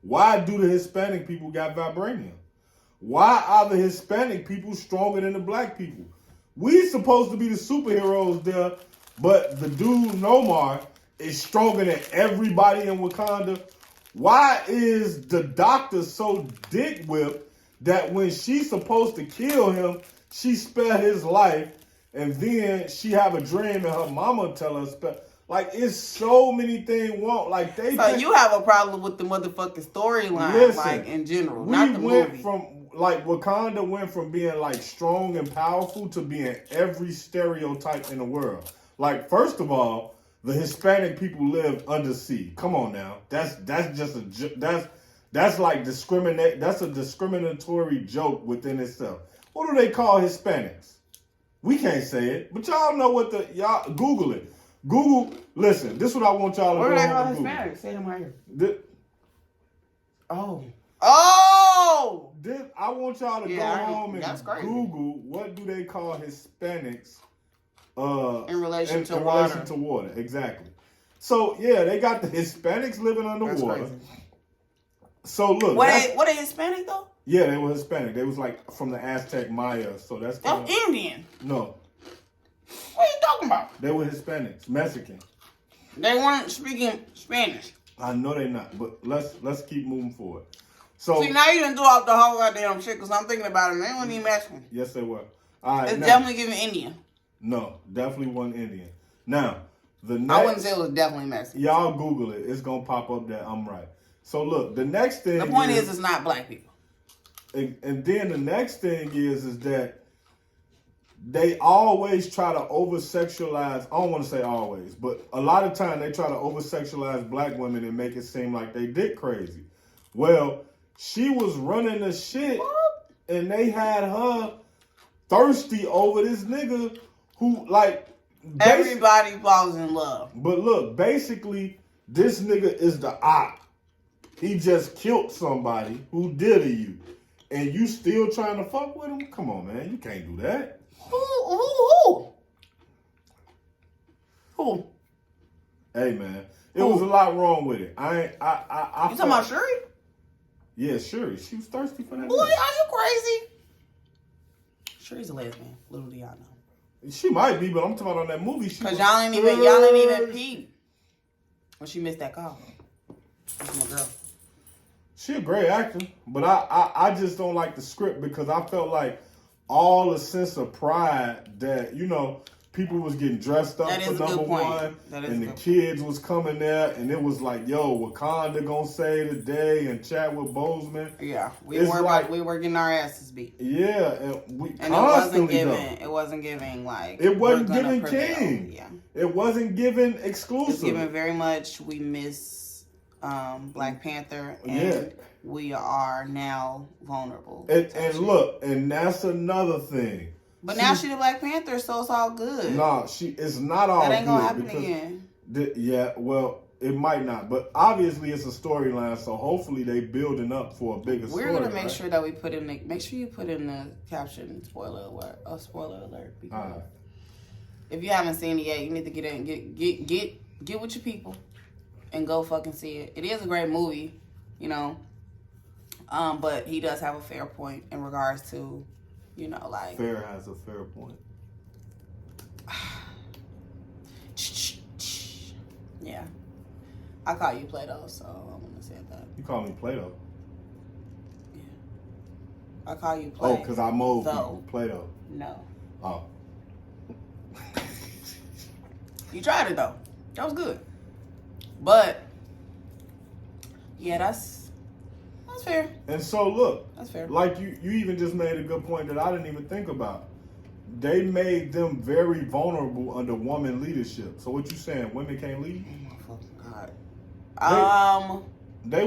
Why do the Hispanic people got vibranium? Why are the Hispanic people stronger than the black people? We supposed to be the superheroes there, but the dude Nomar is stronger than everybody in Wakanda. Why is the doctor so dick whipped that when she's supposed to kill him, she spare his life, and then she have a dream and her mama tell her spare? Like, it's so many things wrong. Like, you have a problem with the motherfucking storyline, like, in general, not the movie. Wakanda went from being, like, strong and powerful to being every stereotype in the world. Like, first of all, the Hispanic people lived under sea. Come on now. That's like discriminate. That's a discriminatory joke within itself. What do they call Hispanics? We can't say it, but y'all know what y'all Google it. Google, listen, this is what I want y'all to do. What do they call Hispanics? Say them right here. Oh! I want y'all to go home and crazy. Google what do they call Hispanics in relation to water. Exactly. So, yeah, they got the Hispanics living underwater. So, look. Were they Hispanic, though? Yeah, they were Hispanic. They was, like, from the Aztec Maya. So that's Indian. No. What are you talking about? They were Hispanics, Mexican. They weren't speaking Spanish. I know they're not, but let's keep moving forward. So see, now you done threw out the whole goddamn shit because I'm thinking about it. They weren't even Mexican. Yes, they were. All right, it's definitely giving Indian. No, definitely wasn't Indian. Now, I wouldn't say it was definitely Mexican. Y'all Google it. It's gonna pop up that I'm right. So look, the next thing. The point is it's not black people. And then the next thing is that they always try to over-sexualize, I don't want to say always, but a lot of time they try to over-sexualize black women and make it seem like they dick crazy. Well, she was running the shit and they had her thirsty over this nigga who, like... Everybody falls in love. But look, basically, this nigga is the op. He just killed somebody who did to you. And you still trying to fuck with him? Come on, man. You can't do that. Who? Hey, man. It was a lot wrong with it. You talking about Shuri? Yeah, Shuri. She was thirsty for that. Boy, are you crazy? Shuri's a lesbian. Little do y'all know. She might be, but I'm talking about on that movie. Because y'all ain't even peep when she missed that call. That's my girl. She a great actor, but I just don't like the script because I felt like all the sense of pride that, you know, people was getting dressed up for number one, and the kids was coming there, and it was like, yo, Wakanda gonna say today, and Chadwick Boseman. Yeah, we were getting our asses beat. Yeah, and it wasn't giving. It wasn't giving like. It wasn't giving King. Yeah, it wasn't giving exclusive. It's giving very much. We miss Black Panther, and we are now vulnerable. And look, and that's another thing. But now she the Black Panther, so it's all good. Nah, it's not all good. That ain't gonna happen again. Well, it might not. But obviously it's a storyline, so hopefully they building up for a bigger story. We're gonna make sure that we put in make sure you put in the caption spoiler alert. Because if you haven't seen it yet, you need to get in, get with your people and go fucking see it. It is a great movie, you know. But he does have a fair point in regards to, you know, like... Fair has a fair point. Yeah. I call you Play-Doh, so I'm going to say that. You call me Play-Doh? Yeah. I call you Play-Doh. Oh, because I mold people. Play-Doh. No. Oh. You tried it, though. That was good. But, yeah, that's fair. And so look, that's fair. Like you even just made a good point that I didn't even think about. They made them very vulnerable under woman leadership. So what you saying? Women can't lead? Oh my fucking God. They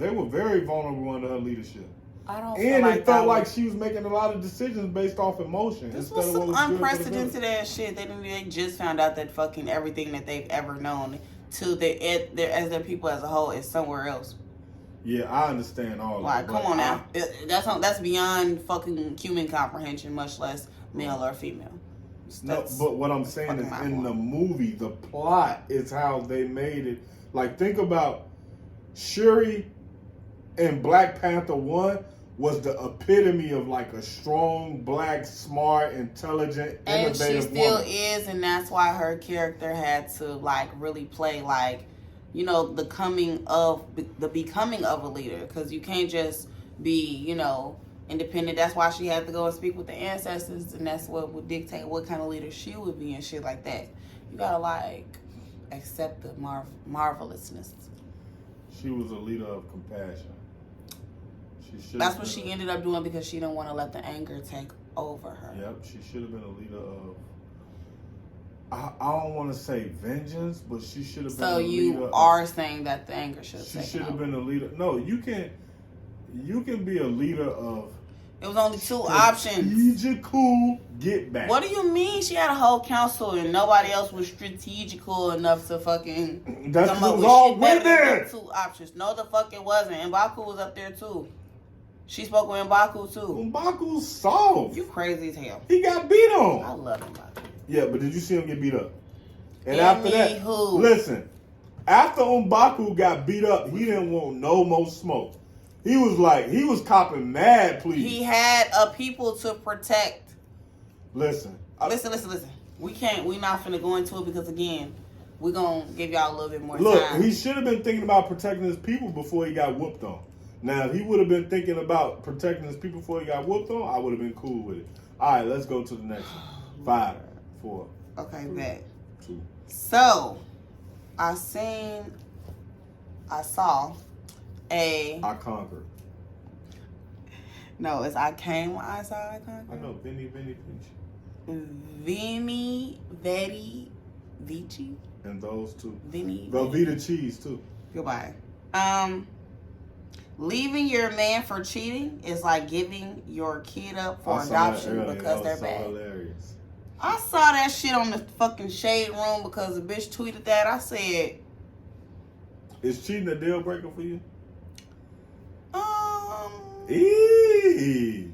were very vulnerable under her leadership. I don't. And it felt like she was making a lot of decisions based off emotion. This was some unprecedented ass shit. They just found out that fucking everything that they've ever known to their people as a whole is somewhere else. Yeah, I understand all like, that. Like, come on now. That's beyond fucking human comprehension, much less male or female. No, but what I'm saying is in the movie, the plot is how they made it. Like, think about Shuri in Black Panther 1 was the epitome of like a strong, black, smart, intelligent, innovative woman. And she still is, and that's why her character had to like really play like, you know, the becoming of a leader, because you can't just be, you know, independent. That's why she had to go and speak with the ancestors, and that's what would dictate what kind of leader she would be and shit like that. You gotta like accept the marvelousness. She was a leader of compassion. That's what she ended up doing because she didn't want to let the anger take over her. Yep, she should have been a leader of. I don't want to say vengeance, but she should have been a leader. So you are saying that the anger should have taken over. She should have been a leader. No, you can be a leader of. It was only two options. Strategical get back. What do you mean? She had a whole council and nobody else was strategical enough to fucking come up with all women. Two options. No, the fuck it wasn't. M'Baku was up there too. She spoke with M'Baku too. M'Baku's soft. You crazy as hell. He got beat on. I love M'Baku. Yeah, but did you see him get beat up? And after that, listen, after M'Baku got beat up, he didn't want no more smoke. He was copping mad pleas. He had a people to protect. Listen. We not finna go into it because again, we're gonna give y'all a little bit more time. Look, he should have been thinking about protecting his people before he got whooped on. Now, if he would have been thinking about protecting his people before he got whooped on, I would have been cool with it. All right, let's go to the next one. 5, 4. Okay, bet. 2. So, I saw I conquered. No, it's I came when I saw I conquered. I know, Vinny Pinch. Vinny, Vetti, Vici. And those two. Vinny. Velveeta cheese, too. Goodbye. Leaving your man for cheating is like giving your kid up for adoption because they're bad. Hilarious. I saw that shit on the fucking Shade Room because a bitch tweeted that. I said, is cheating a deal breaker for you? He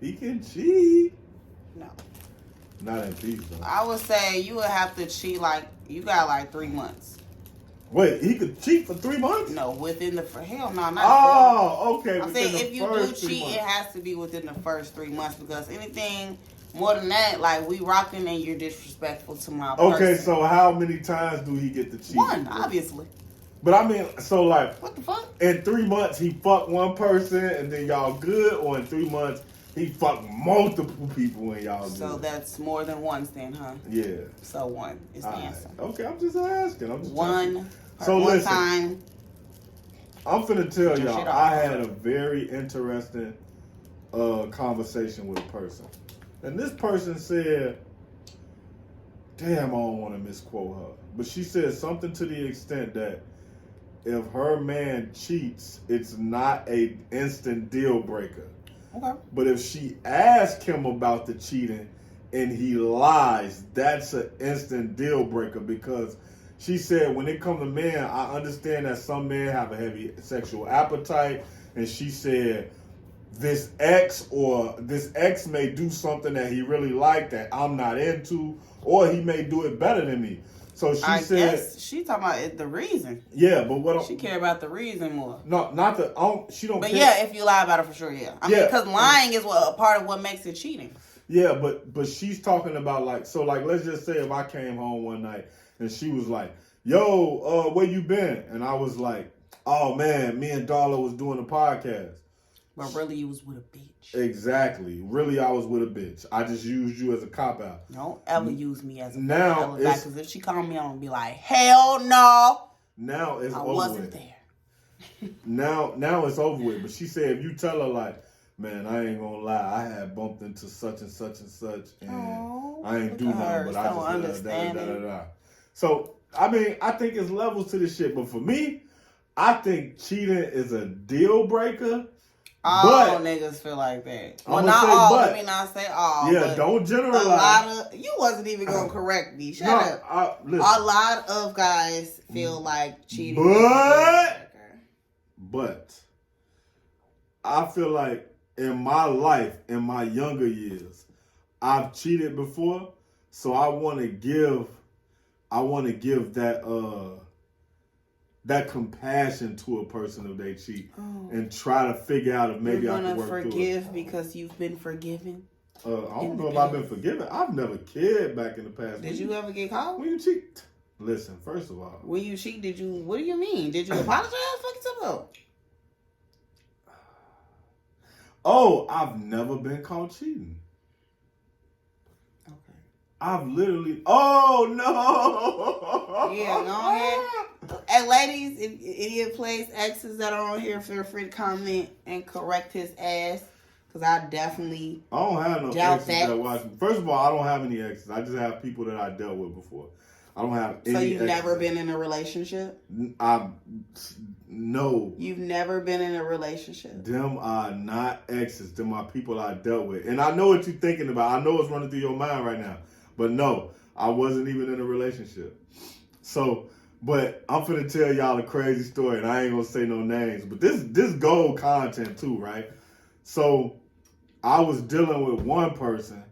can cheat. No. Not in peace, though. I would say you would have to cheat you got 3 months. Wait, he could cheat for 3 months? No, within the hell no, not. Oh, okay. I'm saying if you do cheat, it has to be within the first 3 months because anything more than that, like we rocking and you're disrespectful to my person. Okay, so how many times do he get to cheat? 1, obviously. But I mean, so like, what the fuck? In 3 months, he fucked one person, and then y'all good, or in 3 months, he fucked multiple people and y'all good. So that's more than once then, huh? Yeah. So one is the answer. Okay, I'm just asking. One listen, time. I'm finna tell y'all, I had a very interesting conversation with a person. And this person said, damn, I don't want to misquote her. But she said something to the extent that if her man cheats, it's not a instant deal breaker. Okay. But if she asks him about the cheating and he lies, that's an instant deal breaker, because she said when it comes to men, I understand that some men have a heavy sexual appetite, and she said this ex may do something that he really liked that I'm not into, or he may do it better than me. So she said she talking about the reason. Yeah, but what she care about the reason more. No, not the she don't. But care. Yeah, if you lie about it for sure, yeah. I mean, because lying is a part of what makes it cheating. Yeah, but she's talking about like let's just say if I came home one night and she was like, "Yo, where you been?" And I was like, "Oh man, me and Darla was doing a podcast." But really, you was with a bitch. Exactly. Really, I was with a bitch. I just used you as a cop-out. Don't ever use me as a now. Because if she called me, I'm going to be like, hell no. Now it's over. I wasn't there. now it's over with. But she said if you tell her like, man, I ain't going to lie, I had bumped into such and such and such, and I ain't do nothing, but I just understand. So, I mean, I think it's levels to this shit. But for me, I think cheating is a deal breaker. All niggas feel like that. Well, not all. Let me not say all. Yeah, don't generalize. A lot of you wasn't even gonna correct me. Shut up. A lot of guys feel like cheating. But I feel like in my life, in my younger years, I've cheated before, so I want to give that compassion to a person if they cheat, and try to figure out if maybe I can work through it. Forgive because you've been forgiven. I don't know if I've been forgiven. I've never cared back in the past. Did you ever get caught? When you cheat? Listen, first of all. When you cheat, what do you mean? Did you apologize? Fuck yourself up. Oh, I've never been caught cheating. Okay. I've literally. Oh no. Yeah, go ahead. And ladies, if any place exes that are on here, feel free to comment and correct his ass. Because I definitely don't have no exes that watch me. First of all, I don't have any exes. I just have people that I dealt with before. I don't have any. So you've exes. never been in a relationship? No. You've never been in a relationship? Them are not exes. Them are people I dealt with. And I know what you're thinking about. I know what's running through your mind right now. But no, I wasn't even in a relationship. So, but I'm finna tell y'all a crazy story, and I ain't gonna say no names. But this gold content too, right? So, I was dealing with one person,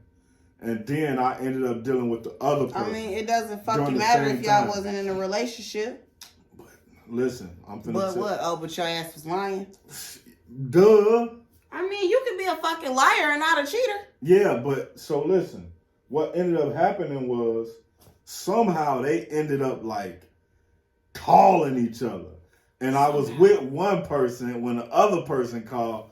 and then I ended up dealing with the other person. I mean, it doesn't fucking matter if y'all wasn't in a relationship. But listen, I'm finna But what? Oh, but your ass was lying? Duh. I mean, you can be a fucking liar and not a cheater. Yeah, but so listen. What ended up happening was somehow they ended up like calling each other. And I was with one person when the other person called,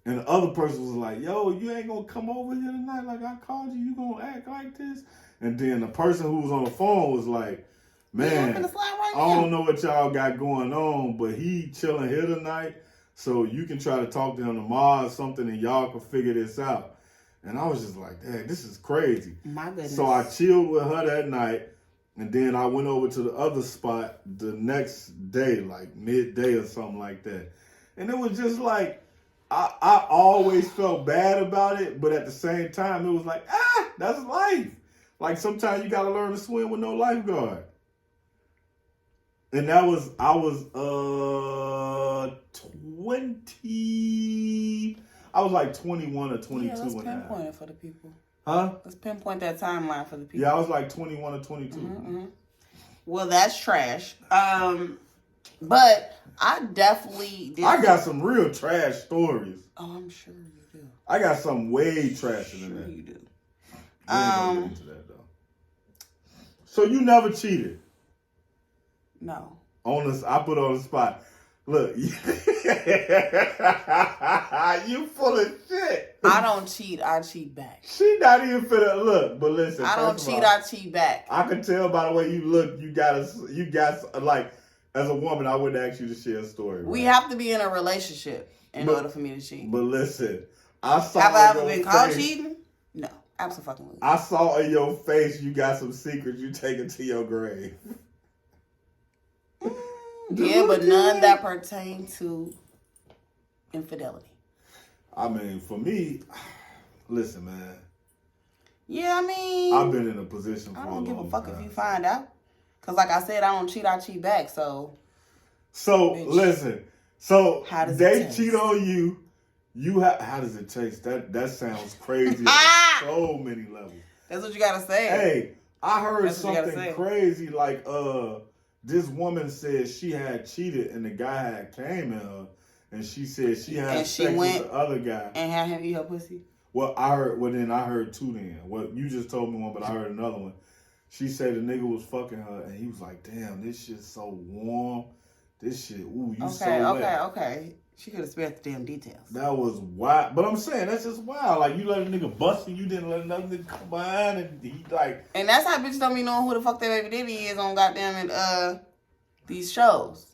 and the other person was like, yo, you ain't gonna come over here tonight like I called you? You gonna act like this? And then the person who was on the phone was like, man, I don't know what y'all got going on, but he chilling here tonight, so you can try to talk to him tomorrow or something, and y'all can figure this out. And I was just like, dang, this is crazy. My goodness. So I chilled with her that night, and then I went over to the other spot the next day, like midday or something like that. And it was just like, I always felt bad about it, but at the same time, it was like, that's life. Like sometimes you got to learn to swim with no lifeguard. And I was 20. I was like 21 or 22 let's when that happened. pinpoint it for the people. Huh? Let's pinpoint that timeline for the people. Yeah, I was like 21 or 22. Mm-hmm. Well, that's trash. But I definitely did. I got some real trash stories. Oh, I'm sure you do. I got some way trasher than that. You do. We ain't gonna get into that though. So you never cheated? No. I put her on the spot. Look, you full of shit. I don't cheat. I cheat back. She not even finna look. But listen, I don't cheat. I cheat back. I can tell by the way you look. You got like as a woman. I wouldn't ask you to share a story. Right? We have to be in a relationship in order for me to cheat. But listen, I saw. Have I ever been caught cheating? No, absolutely. I saw in your face you got some secrets you taking to your grave. Yeah, but none that pertain to infidelity. I mean, for me, listen, man. Yeah, I mean, I've been in a position for I don't give a fuck time. if you find out. Because like I said, I don't cheat, I cheat back, so. So, listen. So, how does they it taste? cheat on you. How does it taste? That sounds crazy on so many levels. That's what you got to say. Hey, I heard something crazy like, this woman said she had cheated and the guy had came in her and she said she had sex with the other guy. And had him eat her pussy? Well, then I heard two then. Well, you just told me one, but I heard another one. She said the nigga was fucking her and he was like, damn, this shit's so warm. This shit, ooh, you so wet. Okay. She could have spared the damn details. That was wild. But I'm saying, that's just wild. Like, you let a nigga bust and you didn't let another nigga come behind and he like... And that's how bitches don't be knowing who the fuck their baby daddy is on goddamn these shows.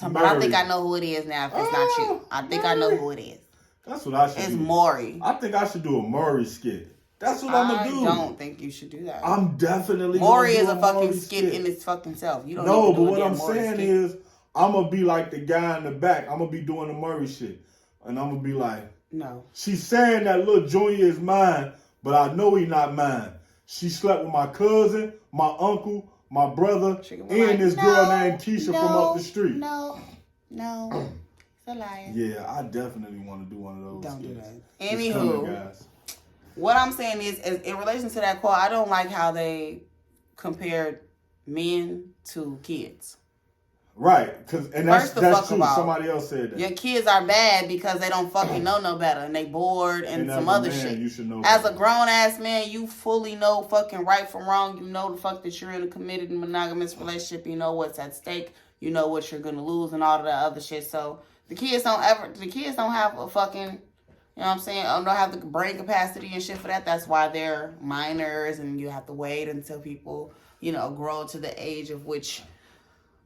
But I think I know who it is now if it's not you. I think I know who it is. That's what I should do. It's Maury. I think I should do a Maury skit. That's what I'm gonna do. I don't think you should do that. I'm definitely Maury is a fucking skit in its fucking self. You don't know. No, but what I'm saying is, I'm gonna be like the guy in the back. I'm gonna be doing the Maury shit, and I'm gonna be like, no. She's saying that little Junior is mine, but I know he not mine. She slept with my cousin, my uncle, my brother, and this girl named Keisha from up the street. No. It's a liar. Yeah, I definitely want to do one of those. Don't do that. Anywho, what I'm saying is in relation to that quote, I don't like how they compared men to kids. Right, and that's true. Somebody else said that. Your kids are bad because they don't fucking know no better and they bored and some other shit. You should know as a grown ass man, you fully know fucking right from wrong. You know the fuck that you're in a committed and monogamous relationship. You know what's at stake. You know what you're gonna lose and all of that other shit. So the kids don't have a fucking, you know what I'm saying, don't have the brain capacity and shit for that. That's why they're minors and you have to wait until people, grow to the age of which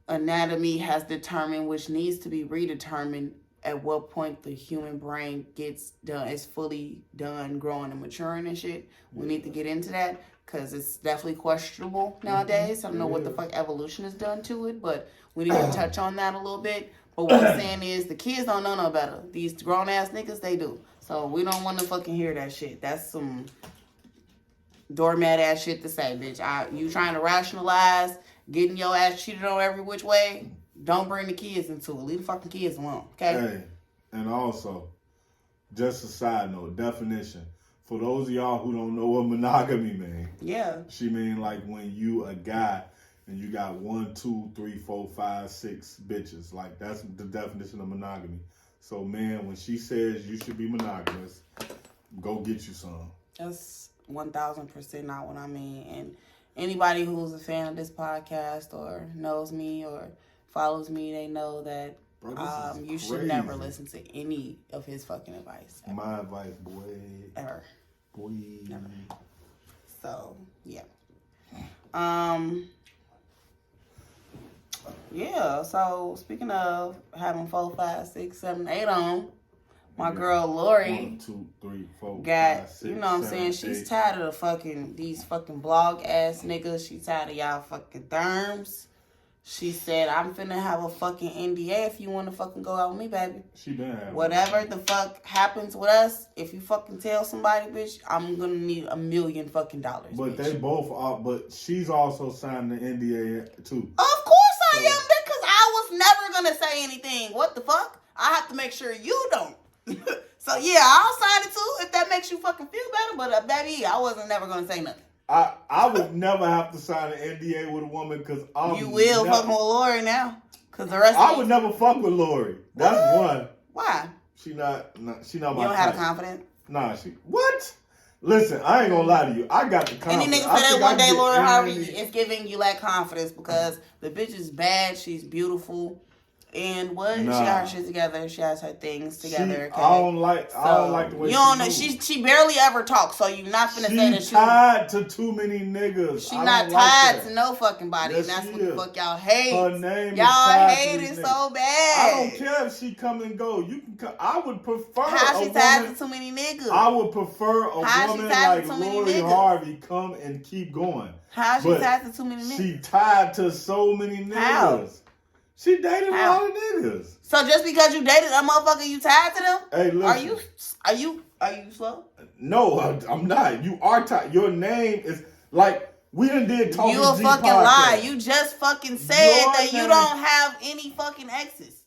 anatomy has determined, which needs to be redetermined at what point the human brain gets done, is fully done growing and maturing and shit. We need to get into that because it's definitely questionable nowadays. I don't know what the fuck evolution has done to it, but we need to touch on that a little bit. But what I'm saying is the kids don't know no better. These grown ass niggas, they do. So we don't want to fucking hear that shit. That's some doormat ass shit to say, bitch. You trying to rationalize getting your ass cheated on every which way? Don't bring the kids into it. Leave the fucking kids alone, okay? Hey, and also, just a side note, definition. For those of y'all who don't know what monogamy means. Yeah. She mean like when you a guy and you got 1, 2, 3, 4, 5, 6 bitches. Like that's the definition of monogamy. So man, when she says you should be monogamous, go get you some. That's 1,000% not what I mean. And anybody who's a fan of this podcast or knows me or follows me, they know that you should never listen to any of his fucking advice. Ever. My advice, boy. Ever. Boy. Never. So, yeah. Yeah, so speaking of having 4, 5, 6, 7, 8 on, my girl Lori 1, 2, 3, 4, got, 5, 6, you know what I'm saying? She's tired of these fucking blog ass niggas. She's tired of y'all fucking therms. She said, I'm finna have a fucking NDA if you want to fucking go out with me, baby. She been having whatever the fuck happens with us, if you fucking tell somebody, bitch, I'm gonna need $1 million fucking dollars. But bitch. they both are, but she's also signed the NDA too. Of course I am, because I was never gonna say anything. What the fuck? I have to make sure you don't. So yeah, I'll sign it too if that makes you fucking feel better. But baby, I wasn't never gonna say nothing. I would never have to sign an NDA with a woman because you will fuck with Lori now. Because the rest. I would never fuck with Lori. That's one. Why? She not my. You don't have confidence. Nah, what? Listen, I ain't gonna lie to you. I got the confidence. Any nigga say that one day, Lori Harvey is giving you like confidence because the bitch is bad, she's beautiful, and what? She got her shit together. She has her things together. Okay? I don't like the way you don't know. She barely ever talks, so you're not finna say that she tied to too many niggas. She not tied to no fucking body. Yes, and that's what is. the fuck y'all hate. Her name y'all hate it so bad. I don't care if she come and go. You can come. I would prefer how she tied to too many niggas. I would prefer a woman like Lori Harvey come and keep going. How she tied to too many niggas? She tied to so many niggas. How? She dated a lot of niggas. So just because you dated a motherfucker, you tied to them? Hey, listen. Are you slow? No, I'm not. You are tied. Your name is like we did talk. You a fucking lie. You just fucking said that you don't have any fucking exes.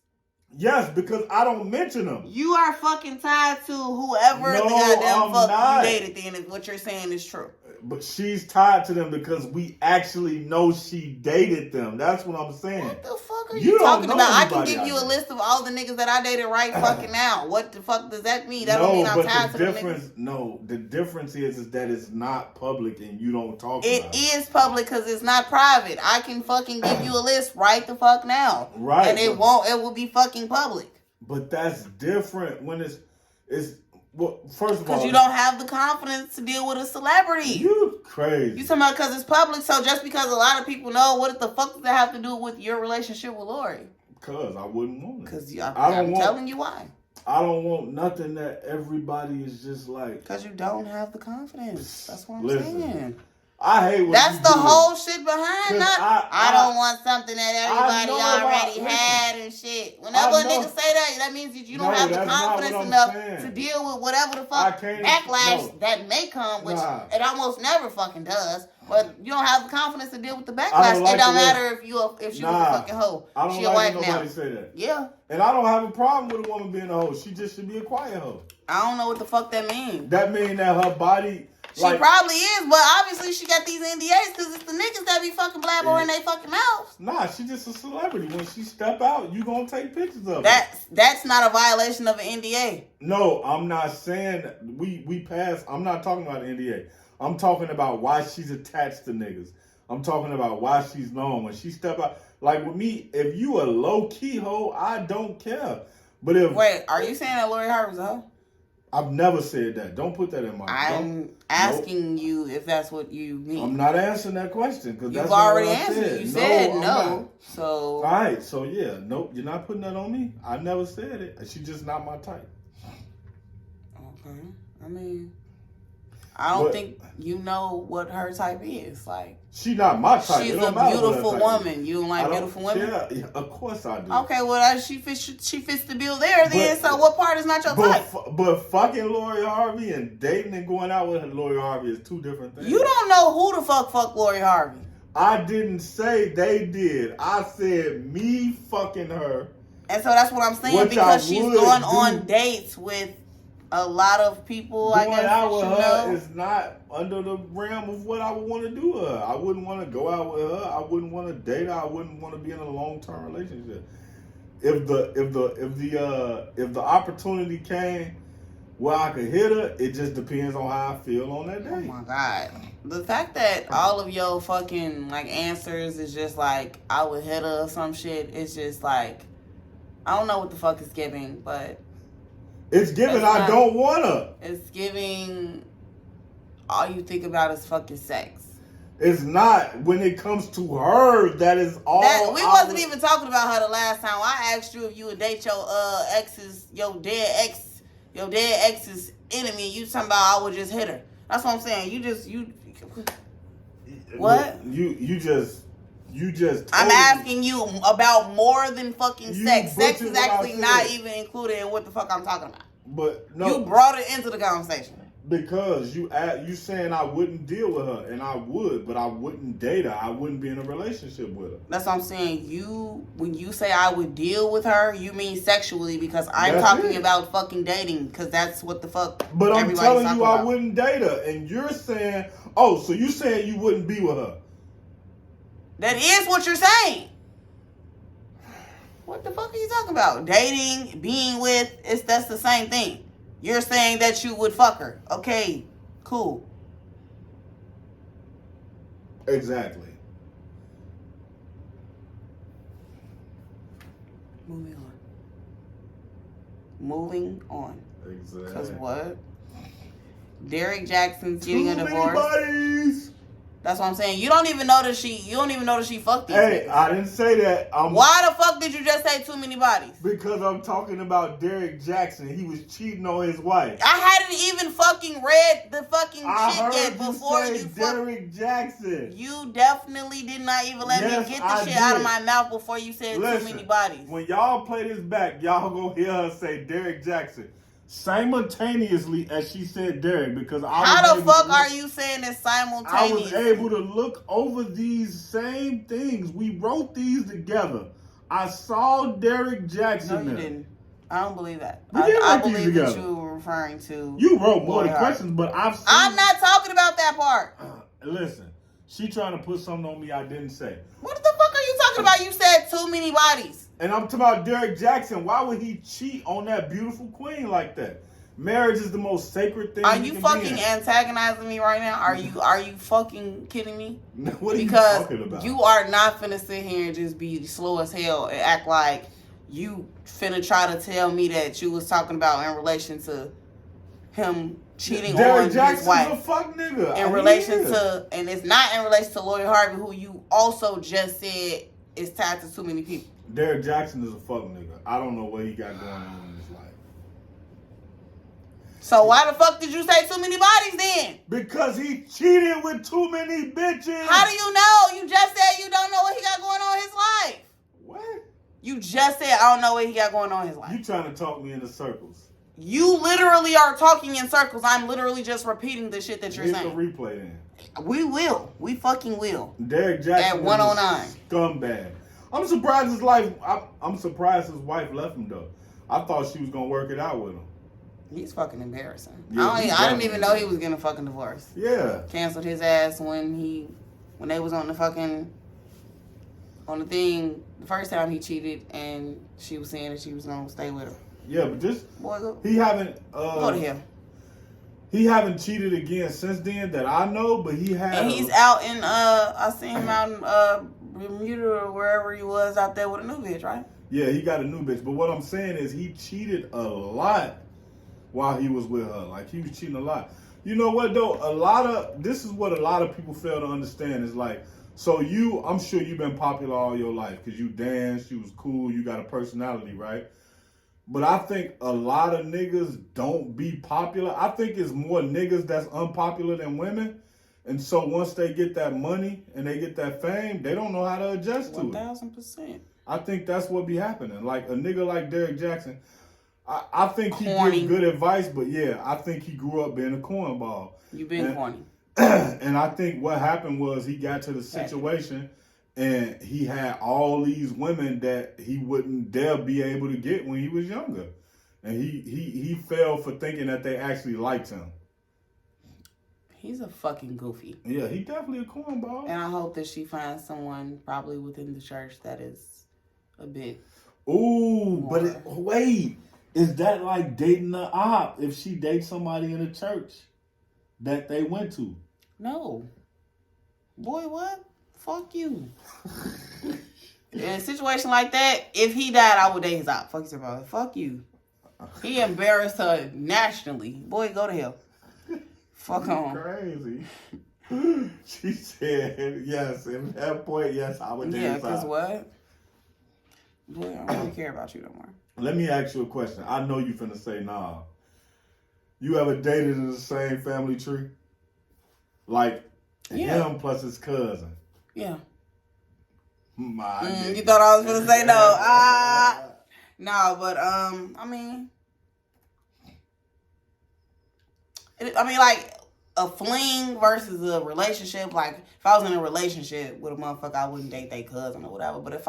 Yes, because I don't mention them. You are fucking tied to whoever the goddamn fuck you dated. Then is what you're saying is true. But she's tied to them because we actually know she dated them. That's what I'm saying. What the fuck are you talking about? I can give you a list of all the niggas that I dated right fucking now. What the fuck does that mean? That don't mean I'm tied to them niggas. No, the difference is that it's not public and you don't talk about it. It is public because it's not private. I can fucking give you a list right the fuck now. Right. And it will be fucking public. But that's different when it's well, first of all, because you don't have the confidence to deal with a celebrity. You crazy. You talking about because it's public, so just because a lot of people know, what the fuck does that have to do with your relationship with Lori? Because I wouldn't want it. Because I'm telling you why. I don't want nothing that everybody is just like. Because you don't have the confidence. That's what I'm saying. I hate what that's the whole shit behind that. I don't want something that everybody already had and shit. Whenever a nigga say that, that means that you don't have the confidence enough to deal with whatever the fuck backlash that may come, which it almost never fucking does. But you don't have the confidence to deal with the backlash. It don't matter if she was a fucking hoe. I don't like nobody say that. Yeah. And I don't have a problem with a woman being a hoe. She just should be a quiet hoe. I don't know what the fuck that means. That means that her body. She probably is, but obviously she got these NDAs because it's the niggas that be fucking blabbering they fucking mouths. Nah, she just a celebrity. When she step out, you gonna take pictures of her. That's not a violation of an NDA. No, I'm not saying we passed. I'm not talking about an NDA. I'm talking about why she's attached to niggas. I'm talking about why she's known. When she step out, like with me, if you a low key hoe, I don't care. But if are you saying that Lori Harvey's a hoe? I've never said that. Don't put that in my. I'm asking you if that's what you mean. I'm not answering that question because you've already answered. You said no. So all right. So yeah, nope. You're not putting that on me. I never said it. She's just not my type. Okay. I mean, I don't think you know what her type is. Like, she's not my type. She's a beautiful woman. You don't like beautiful women? Yeah, of course I do. Okay, well, she fits the bill there then. So what part is not your type? But fucking Lori Harvey and dating and going out with Lori Harvey is two different things. You don't know who the fuck Lori Harvey. I didn't say they did. I said me fucking her. And so that's what I'm saying, because she's going on dates with a lot of people. I guess going out with her is not under the realm of what I would want to do with her. I wouldn't want to go out with her. I wouldn't want to date her. I wouldn't want to be in a long-term relationship. If the opportunity came where I could hit her, it just depends on how I feel on that day. Oh my God. The fact that all of your fucking answers is just like I would hit her or some shit, it's just like I don't know what the fuck it's giving, but it's giving I don't want her. It's giving all you think about is fucking sex. It's not when it comes to her. That is all. We wasn't even talking about her the last time. I asked you if you would date your ex's, your dead ex's enemy. You talking about I would just hit her. That's what I'm saying. What? You just. I'm asking you about more than fucking sex. Sex is actually not even included in what the fuck I'm talking about. But no, you brought it into the conversation. Because you saying I wouldn't deal with her, and I would, but I wouldn't date her. I wouldn't be in a relationship with her. That's what I'm saying. When you say I would deal with her, you mean sexually, because I'm talking about fucking dating, because that's what the fuck. But I'm telling you, I wouldn't date her, and you're saying, oh, so you saying you wouldn't be with her? That is what you're saying. What the fuck are you talking about? Dating, being with, that's the same thing. You're saying that you would fuck her. Okay, Cool. Exactly. Moving on. Exactly. Because what? Derek Jackson's Too getting a many divorce. bodies. That's what I'm saying. You don't even know that she fucked these Hey, niggas. I didn't say that. Why the fuck did you just say too many bodies? Because I'm talking about Derek Jackson. He was cheating on his wife. I hadn't even fucking read the fucking I shit heard yet before you you say Derek Jackson. You definitely did not even let me get the shit out of my mouth before you said too many bodies. When y'all play this back, y'all gonna hear her say Derek Jackson simultaneously as she said Derek, because how the fuck are you saying this simultaneously? I was able to look over these same things. We wrote these together. I saw Derek Jackson. No, you didn't. I don't believe that. I believe that you were referring to. You wrote more than questions, but I'm not talking about that part. Listen, she trying to put something on me I didn't say. What the fuck are you talking about? You said too many bodies. And I'm talking about Derek Jackson. Why would he cheat on that beautiful queen like that? Marriage is the most sacred thing. Are you fucking antagonizing me right now? Are you fucking kidding me? What are you talking about? You are not finna sit here and just be slow as hell and act like you finna try to tell me that you was talking about in relation to him cheating on his wife. Derek Jackson's a fuck nigga. In relation to, and it's not in relation to Lloyd Harvey, who you also just said is tied to too many people. Derek Jackson is a fuck nigga. I don't know what he got going on in his life. So why the fuck did you say too many bodies then? Because he cheated with too many bitches. How do you know? You just said you don't know what he got going on in his life. What? You just said I don't know what he got going on in his life. You trying to talk me into circles. You literally are talking in circles. I'm literally just repeating the shit that you're saying. Hit the replay then. We will. We fucking will. Derek Jackson at 109. Scumbag. I'm surprised his life. I'm surprised his wife left him though. I thought she was gonna work it out with him. He's fucking embarrassing. Yeah, I didn't even know he was getting a fucking divorce. Yeah. Canceled his ass when they was on the thing the first time he cheated, and she was saying that she was gonna stay with him. Yeah, but this boy, he haven't go to him. He haven't cheated again since then that I know, but he has. And he's out in I seen him out in Bermuda or wherever he was out there with a new bitch, right? Yeah, he got a new bitch. But what I'm saying is he cheated a lot while he was with her. Like, he was cheating a lot. You know what, though? This is what a lot of people fail to understand is like, so I'm sure you've been popular all your life because you danced, you was cool, you got a personality, right? But I think a lot of niggas don't be popular. I think it's more niggas that's unpopular than women. And so once they get that money and they get that fame, they don't know how to adjust to it. 1,000%. I think that's what be happening. Like a nigga like Derek Jackson, I think he gives good advice, but yeah, I think he grew up being a cornball. You been corny. And I think what happened was he got to the situation and he had all these women that he wouldn't dare be able to get when he was younger. And he fell for thinking that they actually liked him. He's a fucking goofy. Yeah, he definitely a cornball. And I hope that she finds someone probably within the church that is a bit. Ooh, more. But wait, is that like dating an op if she dates somebody in a church that they went to? No. Boy, what? Fuck you. In a situation like that, if he died, I would date his op. Fuck you, brother. Fuck you. He embarrassed her nationally. Boy, go to hell. Fuck on. Crazy. She said, yes, at that point, yes, I would date his op. Yeah, because what? Boy, I don't really care about you no more. Let me ask you a question. I know you finna say nah. You ever dated in the same family tree? Like him plus his cousin? Yeah. You thought I was gonna say no. No, but I mean, like a fling versus a relationship. Like if I was in a relationship with a motherfucker, I wouldn't date their cousin or whatever. But if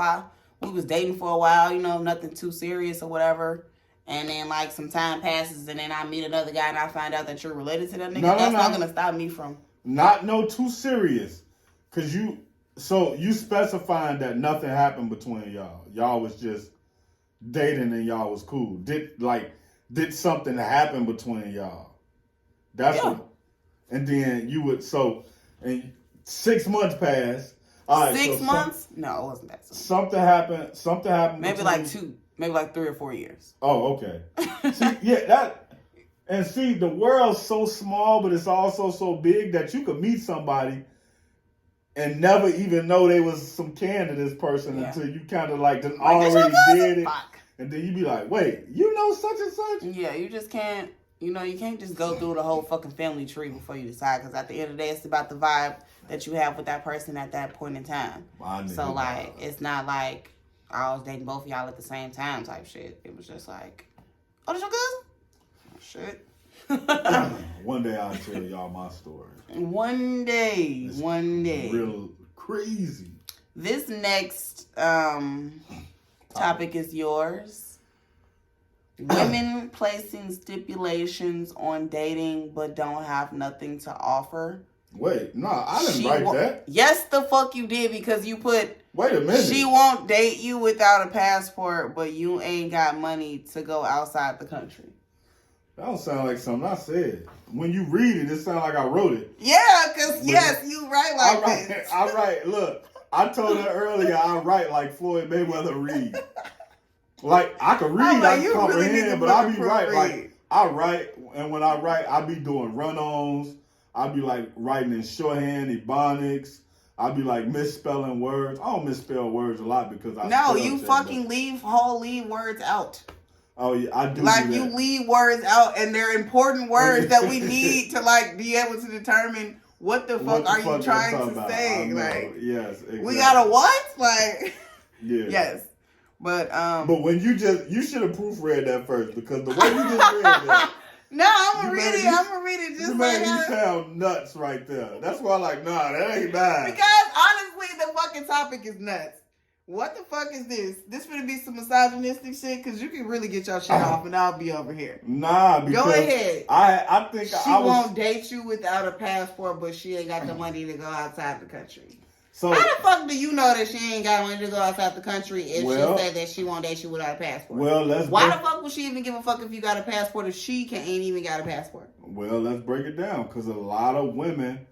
we was dating for a while, you know, nothing too serious or whatever, and then like some time passes and then I meet another guy and I find out that you're related to that nigga, that's not gonna stop me from. Not no too serious, cause you specifying that nothing happened between y'all. Y'all was just dating and y'all was cool. Did something happen between y'all? That's what. And then you would, and 6 months passed. All right, 6 months? No, it wasn't that soon. Something happened. Maybe like 2, maybe like 3 or 4 years. Oh, okay. See, the world's so small, but it's also so big that you could meet somebody and never even know they was some can to this person until you kind of like already did it. Fuck. And then you be like, wait, you know such and such? Yeah, you just can't, you can't just go through the whole fucking family tree before you decide. Because at the end of the day, it's about the vibe that you have with that person at that point in time. So, like, it's not like I was dating both of y'all at the same time type shit. It was just like, oh, this your cousin? Oh, shit. One day I'll tell y'all my story. One day. Real crazy. This next topic is yours. Women placing stipulations on dating but don't have nothing to offer. Wait, nah, I didn't write that. Yes, the fuck you did, because you put, wait a minute, she won't date you without a passport, but you ain't got money to go outside the country. That don't sound like something I said. When you read it, it sounds like I wrote it. Yeah, because you write like this. I write, look, I told her earlier I write like Floyd Mayweather read. Like, I can read, I can comprehend, but I be right. Like, I write, and when I write, I be doing run-ons. I be like writing in shorthand, ebonics. I be like misspelling words. I don't misspell words a lot because I leave words out. Oh yeah, I do. Like, you leave words out, and they're important words that we need to like be able to determine what the fuck are you trying to say. Like, yes, exactly. We got a what? Like, yeah, yes. But when you should have proofread that first, because the way you just read that. No, I'm gonna read it just like you sound nuts right there. That's why I'm like, nah, that ain't bad. Because honestly, the fucking topic is nuts. What the fuck is this? This gonna be some misogynistic shit? Because you can really get your shit off and I'll be over here. Nah, because go ahead. I think she won't date you without a passport, but she ain't got the money to go outside the country. So how the fuck do you know that she ain't got money to go outside the country if she said that she won't date you without a passport? Well, why the fuck would she even give a fuck if you got a passport if she ain't even got a passport? Well, let's break it down, because a lot of women,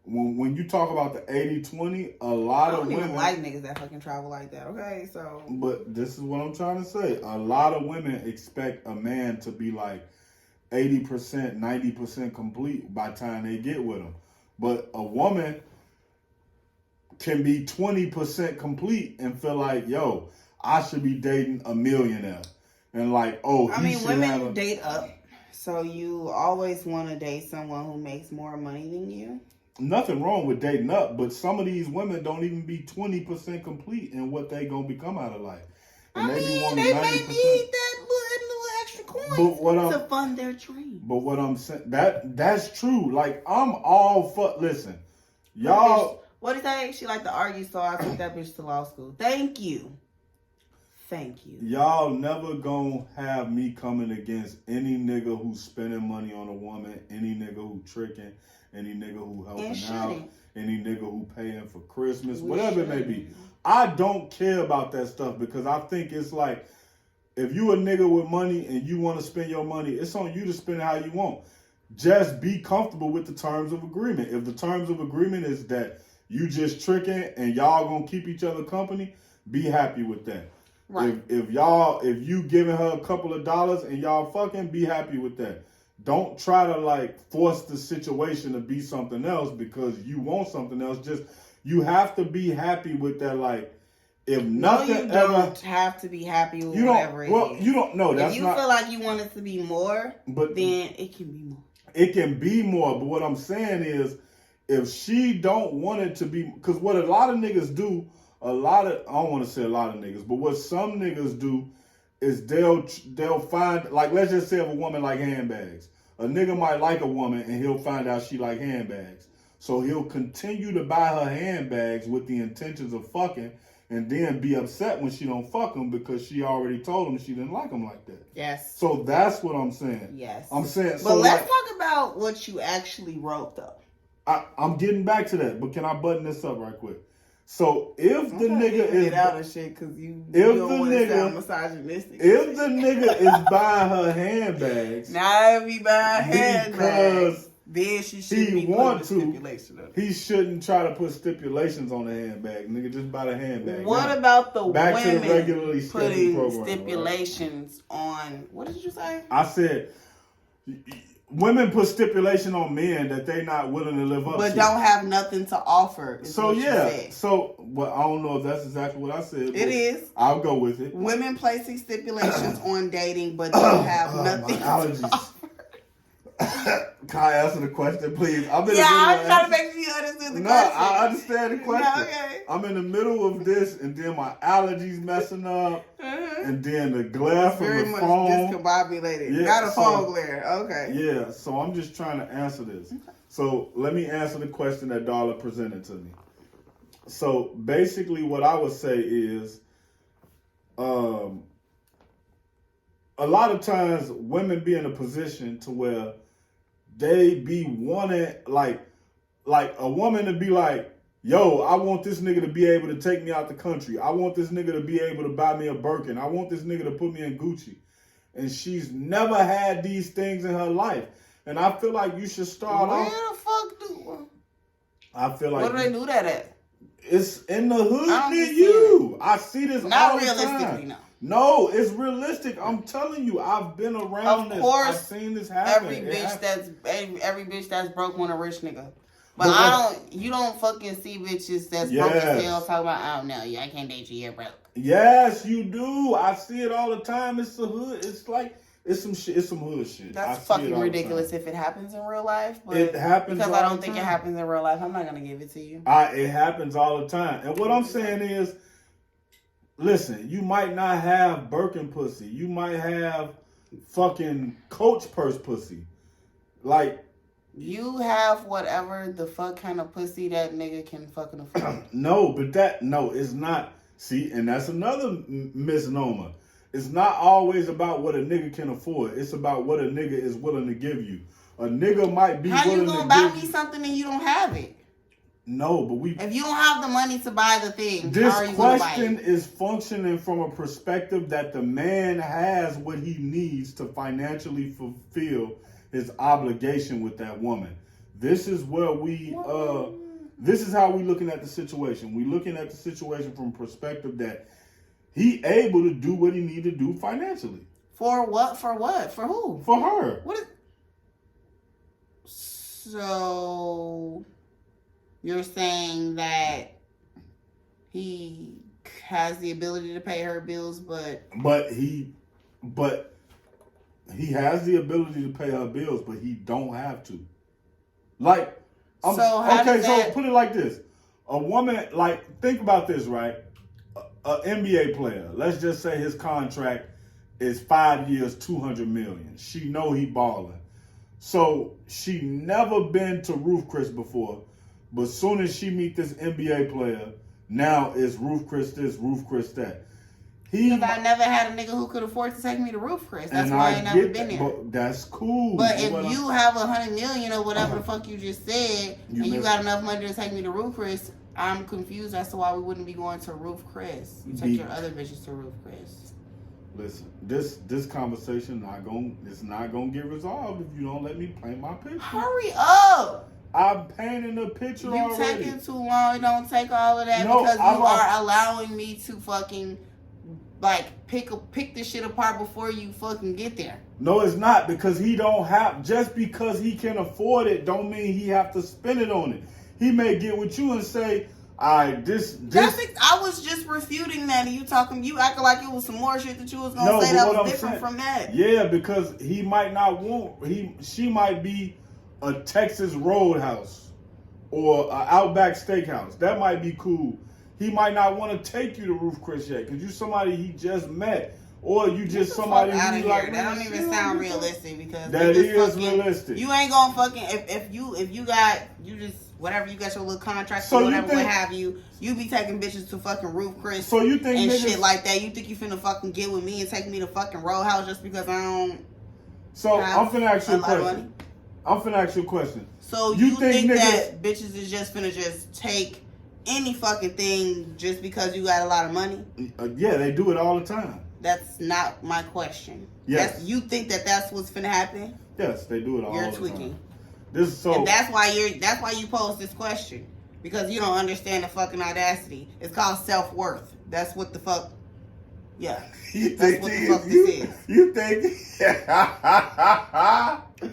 when you talk about the 80-20, a lot of women... I don't even like niggas that fucking travel like that, okay? So... But this is what I'm trying to say. A lot of women expect a man to be like 80%, 90% complete by the time they get with him. But a woman can be 20% complete and feel like, yo, I should be dating a millionaire. And like, women date up. So you always want to date someone who makes more money than you? Nothing wrong with dating up, but some of these women don't even be 20% complete in what they gonna become out of life. And they may need that little extra coin to fund their dream. But what I'm saying, that's true. Like, I'm all for, listen, y'all... What did I say? She like to argue, so I took that bitch to law school. Thank you. Y'all never gonna have me coming against any nigga who's spending money on a woman, any nigga who tricking, any nigga who helping out, any nigga who paying for Christmas, whatever it may be. I don't care about that stuff, because I think it's like, if you a nigga with money and you want to spend your money, it's on you to spend it how you want. Just be comfortable with the terms of agreement. If the terms of agreement is that you just tricking and y'all gonna keep each other company, be happy with that. Right. If you giving her a couple of dollars and y'all fucking, be happy with that. Don't try to like force the situation to be something else because you want something else. Just, you have to be happy with that. Like, if nothing don't have to be happy with whatever it is. You don't know. That's if you feel like you want it to be more, then it can be more. It can be more, but what I'm saying is, if she don't want it to be, because what a lot of niggas do, I don't want to say a lot of niggas, but what some niggas do is they'll find, like, let's just say if a woman like handbags. A nigga might like a woman and he'll find out she like handbags. So he'll continue to buy her handbags with the intentions of fucking, and then be upset when she don't fuck him because she already told him she didn't like him like that. Yes. So that's what I'm saying. Yes. I'm saying. But let's talk about what you actually wrote, though. I'm getting back to that, but can I button this up right quick? So if the nigga is get out of shit because you don't want to sound misogynistic. If the nigga is buying her handbags, now be buying handbags then she shouldn't be putting a stipulation on it. He shouldn't try to put stipulations on the handbag. Nigga, just buy the handbag. What now, about the back women to the regularly scheduled putting program, stipulations on? What did you say? I said women put stipulation on men that they not willing to live up to. But don't have nothing to offer. So yeah. So well, I don't know if that's exactly what I said. It is. I'll go with it. Women placing stipulations on dating, but don't have nothing. My allergies. Can I answer the question, please? I'm trying to make sure you understand the question. No, I understand the question. No, okay. I'm in the middle of this, and then my allergies messing up, and then the glare from the phone. Very much discombobulated. Yeah, not a phone glare. Okay. Yeah, so I'm just trying to answer this. Okay. So let me answer the question that Darla presented to me. So basically what I would say is, a lot of times women be in a position to where they be wanting, like a woman to be like, yo, I want this nigga to be able to take me out the country. I want this nigga to be able to buy me a Birkin. I want this nigga to put me in Gucci. And she's never had these things in her life. And I feel like you should start off. Where the fuck do? I feel like. Where do they do that at? It's in the hood near you. I see this not all the realistically, time. No. No, it's realistic. I'm telling you, I've been around this. I've seen this happen. Every bitch that's broke want a rich nigga. But you don't fucking see bitches that's broke as hell talking about, I don't know, I can't date you, you're broke. Yes, you do. I see it all the time. It's the hood. It's like, it's some shit. It's some hood shit. That's fucking ridiculous if it happens in real life. But it happens because I don't think it happens in real life, I'm not going to give it to you. It happens all the time. And what I'm saying is, listen, you might not have Birkin pussy. You might have fucking Coach purse pussy. Like, you have whatever the fuck kind of pussy that nigga can fucking afford. No, it's not. See, and that's another misnomer. It's not always about what a nigga can afford. It's about what a nigga is willing to give you. A nigga might be willing to give you. How you gonna buy me something and you don't have it? No, but if you don't have the money to buy the thing, this how are you question buy it? Is functioning from a perspective that the man has what he needs to financially fulfill his obligation with that woman. This is where this is how we looking at the situation. We looking at the situation from a perspective that he able to do what he need to do financially. For what? For what? For who? For her. What is? So you're saying that he has the ability to pay her bills, but he has the ability to pay her bills, but he don't have to. Like, so put it like this: a woman, like, think about this, right? An NBA player, let's just say his contract is 5 years, $200 million. She know he balling, so she never been to Roof Chris before, but soon as she meet this NBA player, now it's Roof Chris this, Roof Chris that. Because I never had a nigga who could afford to take me to Roof Chris. That's why I ain't never been there. But that's cool. But if you have $100 million or whatever the fuck you just said, and you got enough money to take me to Roof Chris, I'm confused as to why we wouldn't be going to Roof Chris. You take your other bitches to Roof Chris. Listen, this conversation it's not gonna get resolved if you don't let me paint my picture. Hurry up! I'm painting the picture already. You taking too long. Don't take all of that because you are allowing me to fucking pick this shit apart before you fucking get there. No, it's not, because he don't have, just because he can afford it don't mean he have to spend it on it. He may get with you and say, all right, this. I was just refuting that, and you acting like it was some more shit that you was gonna say that was different from that. Yeah, because he might not she might be a Texas Roadhouse or an Outback Steakhouse. That might be cool. He might not want to take you to Roof Chris yet, because you somebody he just met, or you just somebody who like. That don't even sound realistic, because that is realistic. You ain't gonna fucking if you got whatever, you got your little contract or whatever, what have you. You be taking bitches to fucking Roof Chris. So you think and shit like that. You think you finna fucking get with me and take me to fucking Roadhouse just because I don't? So I'm finna ask you a question. So you think that bitches is just finna just take any fucking thing just because you got a lot of money? Yeah, they do it all the time. That's not my question. Yes. You think that that's what's finna happen? Yes, they do it all the time. You're tweaking. This is so. And that's why you pose this question. Because you don't understand the fucking audacity. It's called self-worth. That's what the fuck. Yeah. That's what the fuck this is. You think?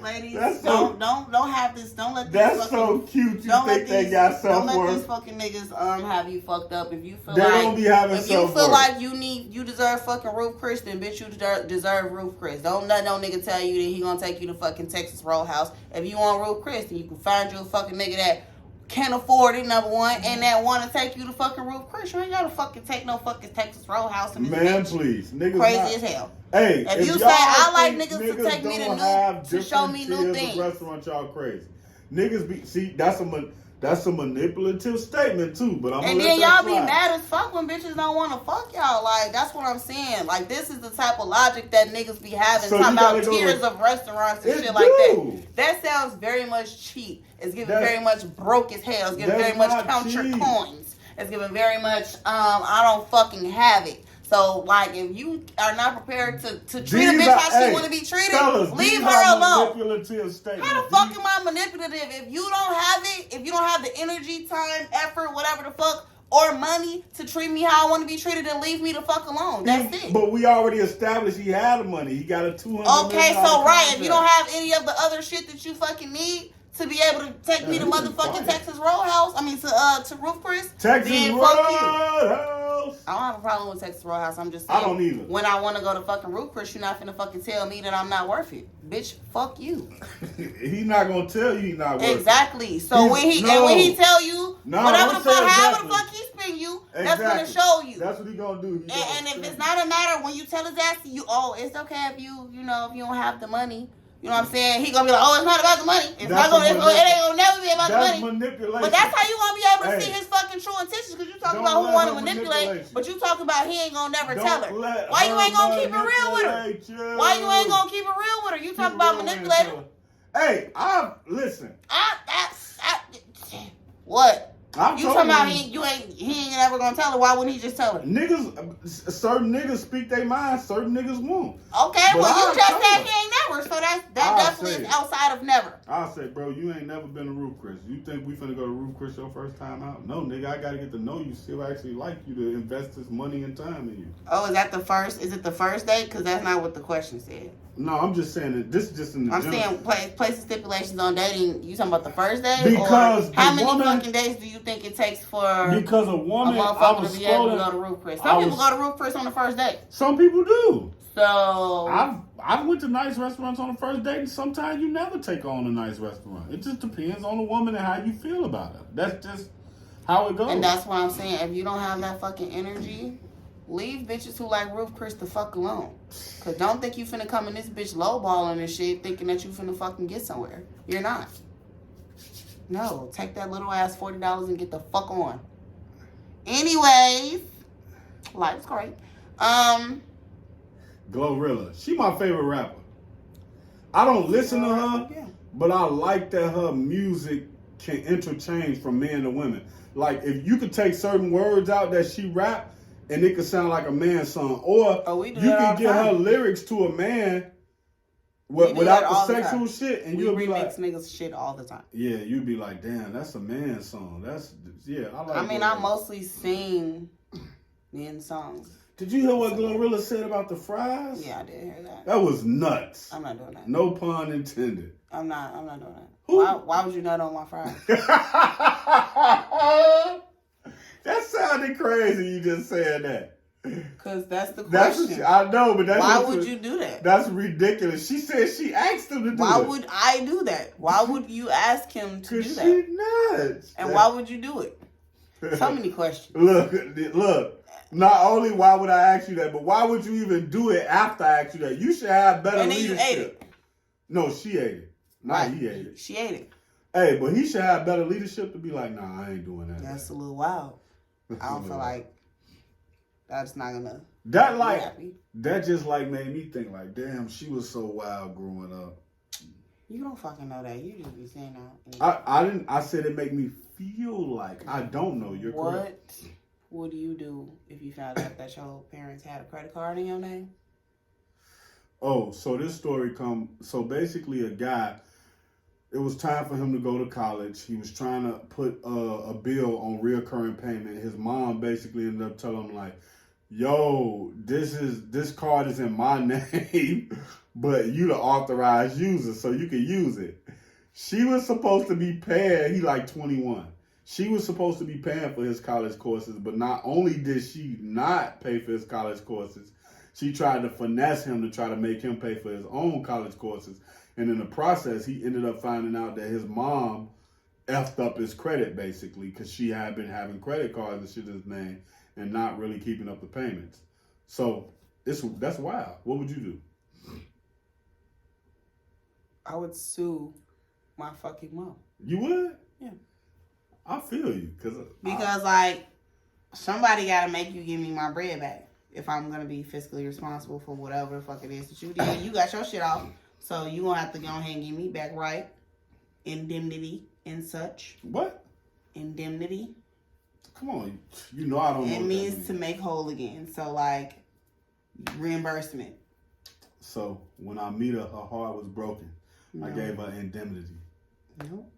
Ladies, That's don't have this. Don't let this. That's fucking, so cute. You don't think let these, they got Don't let self-worth? these fucking niggas have you fucked up. If you feel They don't be having if you self-worth. feel like you deserve fucking Roof Chris, then bitch you deserve Roof Chris. Don't let no nigga tell you that he gonna take you to fucking Texas Roadhouse. If you want Roof Chris, then you can find you a fucking nigga that can't afford it, number one, and that want to take you to fucking Roof Chris. You ain't gotta fucking take no fucking Texas Roadhouse in this Man, bitch. please, niggas Crazy not, as hell. Hey, if you say I like niggas to take me to show me new things, restaurant, y'all crazy. Niggas be that's a manipulative statement too. But I'm and then y'all be mad as fuck when bitches don't want to fuck y'all. Like that's what I'm saying. Like this is the type of logic that niggas be having. So talking about tiers of restaurants and shit like that. That sounds very much cheap. It's giving very much broke as hell. It's giving very much count your coins. It's giving very much I don't fucking have it. So, like, if you are not prepared to treat a bitch how she want to be treated, leave her alone. How the fuck am I manipulative? If you don't have it, if you don't have the energy, time, effort, whatever the fuck, or money to treat me how I want to be treated, then leave me the fuck alone. That's it. But we already established he had the money. He got a $200 Okay, so right, if you don't have any of the other shit that you fucking need to be able to take me to motherfucking Texas Roadhouse, to Roof Chris, Texas Roadhouse. I don't have a problem with Texas Roadhouse. I'm just saying. I don't either. When I want to go to fucking Roof Chris, you're not finna fucking tell me that I'm not worth it. Bitch, fuck you. He's not gonna tell you he's not worth it. Exactly. So when he tell you whatever the fuck, however the fuck he spin you, that's gonna show you. That's what he gonna do. And if it's not a matter when you tell his ass, it's okay if you don't have the money. You know what I'm saying? He gonna be like, oh, it's not about the money. It ain't gonna never be about the money. Manipulation. But that's how you gonna be able to see his fucking true intentions, because you talking about who want to manipulate, but you talking about he ain't gonna never tell her. Why you ain't gonna keep it real with her? Why you ain't gonna keep it real with her? You talking about manipulating? Hey, listen. What? You talking about he ain't never gonna tell her? Why wouldn't he just tell her? Certain niggas speak their mind, certain niggas won't. Okay, but well you just said he ain't never, so that definitely is outside of never. I'll say, bro, you ain't never been to Roof Chris. You think we finna go to Roof Chris your first time out? No, nigga, I gotta get to know you, see if I actually like you to invest this money and time in you. Oh, is it the first date? Because that's not what the question said. No, I'm just saying that this is just in the saying places stipulations on dating. You talking about the first date? Because how many fucking days do you think it takes for a motherfucker to be able to go to Roof Chris? Some people go to Roof Chris on the first date. Some people do. So I've went to nice restaurants on the first date, and sometimes you never take on a nice restaurant. It just depends on the woman and how you feel about her. That's just how it goes. And that's why I'm saying, if you don't have that fucking energy, leave bitches who like Roof Chris the fuck alone. Cause don't think you finna come in this bitch lowballing and shit thinking that you finna fucking get somewhere. You're not. No, take that little ass $40 and get the fuck on. Anyways, life's great. Glorilla. She my favorite rapper. I don't listen to her, but I like that her music can interchange from men to women. Like, if you could take certain words out that she rap, and it could sound like a man's song. Or you can get her lyrics to a man without the sexual shit, and you'll be like, niggas shit all the time. Yeah, you'd be like, damn, that's a man's song. I mostly sing men's songs. Did you hear what Glorilla said about the fries? Yeah, I did hear that. That was nuts. I'm not doing that. No pun intended. I'm not doing that. Why would you nut on my fries? That sounded crazy. You just said that. Cause that's the question. I know, but why would you do that? That's ridiculous. She said she asked him to do Why would I do that? Why would you ask him to do that? She nuts. And why would you do it? So many questions. Look. Not only why would I ask you that, but why would you even do it after I asked you that? You should have better leadership. And then you ate it. No, she ate it. He ate it. She ate it. Hey, but he should have better leadership to be like, nah, I ain't doing that. That's a little wild. I don't feel like that's not gonna. That just like made me think like, damn, she was so wild growing up. You don't fucking know that. You just be saying that. I didn't. I said it make me feel like I don't know. You're correct. What would you do if you found out that your parents had a credit card in your name? Oh, so this story so basically a guy, it was time for him to go to college. He was trying to put a bill on reoccurring payment. His mom basically ended up telling him like, yo, this card is in my name, but you the authorized user, so you can use it. She was supposed to be paying, he like 21. She was supposed to be paying for his college courses, but not only did she not pay for his college courses, she tried to finesse him to try to make him pay for his own college courses. And in the process, he ended up finding out that his mom effed up his credit, basically, because she had been having credit cards and shit in his name and not really keeping up the payments. So that's wild. What would you do? I would sue my fucking mom. You would? Yeah. I feel you. Because like, somebody got to make you give me my bread back if I'm going to be fiscally responsible for whatever the fuck it is that you did. You got your shit off, so you going to have to go ahead and give me back, right? Indemnity and such. What? Indemnity. Come on. You know I don't know. It means to make whole again. So like, reimbursement. So when I meet her, her heart was broken. No. I gave her indemnity. Nope.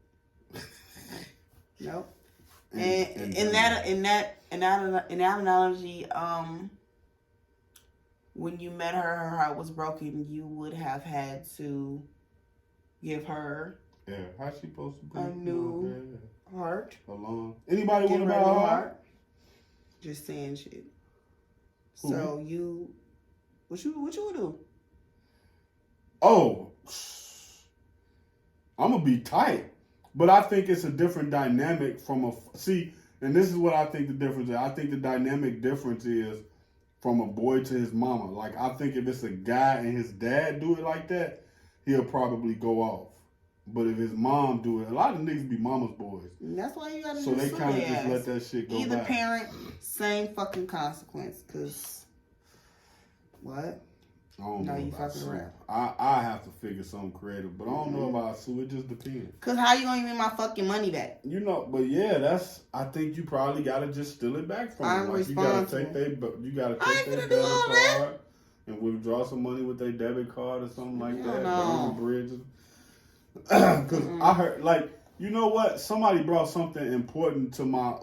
Nope. And in that analogy, when you met her, her heart was broken. You would have had to give her how's she supposed to be a new heart? Alone. Anybody want to buy a heart? Just saying shit. Who, so me? what you would do? Oh, I'm gonna be tight. But I think it's a different dynamic and this is what I think the difference is. I think the dynamic difference is from a boy to his mama. Like, I think if it's a guy and his dad do it like that, he'll probably go off. But if his mom do it, a lot of niggas be mama's boys. And that's why you gotta so they kind of just let that shit go Either back. parent, same fucking consequence. Cause what? I don't know you about fucking Sue. around. I have to figure something creative, but I don't know about Sue. It just depends. Cause how you gonna give me my fucking money back? You know, but yeah, I think you probably gotta just steal it back from them. Like, you gotta take their debit card and withdraw some money with their debit card or something like that. Burn the bridges. Cause I heard, like, you know what? Somebody brought something important to my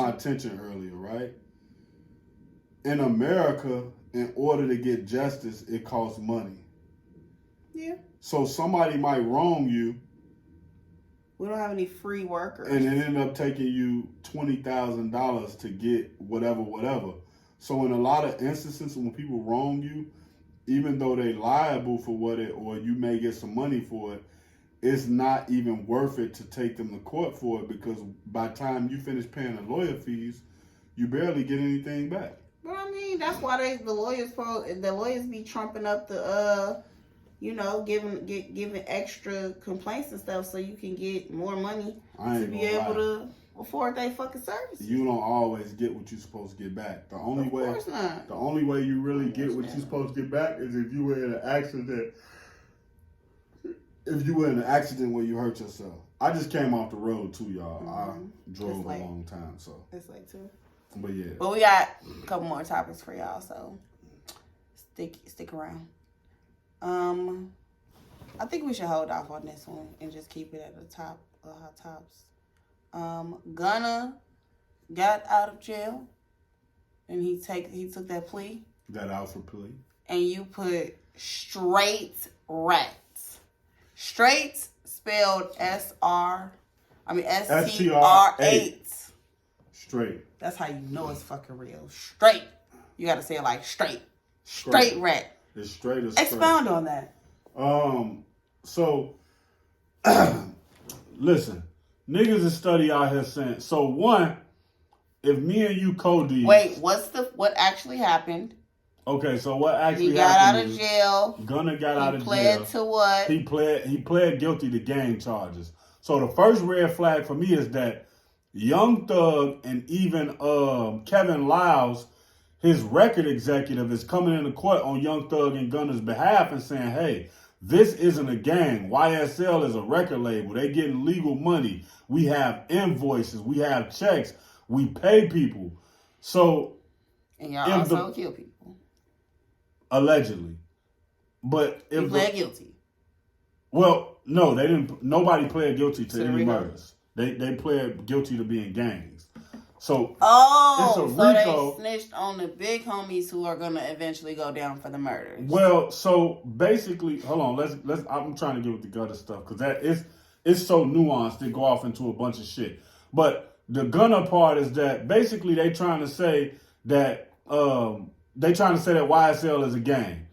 attention earlier, right? In America, in order to get justice, it costs money. Yeah. So somebody might wrong you. We don't have any free workers. And it ended up taking you $20,000 to get whatever. So in a lot of instances, when people wrong you, even though they liable for or you may get some money for it, it's not even worth it to take them to court for it, because by the time you finish paying the lawyer fees, you barely get anything back. But I mean, that's why the lawyers be trumping up the giving extra complaints and stuff so you can get more money to be able to afford their fucking services. You don't always get what you're supposed to get back. The only way you really get what you're supposed to get back is if you were in an accident. If you were in an accident where you hurt yourself. I just came off the road too, y'all. I drove a long time, so it's late too. But yeah. But we got a couple more topics for y'all, so stick around. I think we should hold off on this one and just keep it at the top of our tops. Gunna got out of jail and he took that plea. Got out for plea. And you put straight rat. Straight spelled STR8. Straight. That's how you know it's fucking real. Straight. You gotta say it like straight. Straight rat. It's straight as straight. Expound on that. So, listen. Niggas is study out here saying, so one, if me and you co-D. Wait, what actually happened? Okay, so what actually happened? He got out of jail. Gunna got out of jail. He pled to what? He pled guilty to gang charges. So the first red flag for me is that Young Thug and even Kevin Lyles, his record executive, is coming into court on Young Thug and Gunna's behalf and saying, hey, this isn't a gang. YSL is a record label. They getting legal money. We have invoices. We have checks. We pay people. So, and y'all also kill people. Allegedly. But if he pled guilty. Well, no, they didn't. Nobody pled guilty to any RICO? murders. They pled guilty to being gangs. So Oh, it's a so RICO. they snitched on the big homies who are gonna eventually go down for the murders. Well, so basically, hold on. Let's. I'm trying to get with the gutter stuff because that is it's so nuanced. They go off into a bunch of shit. But the gunner part is that basically they trying to say that YSL is a gang.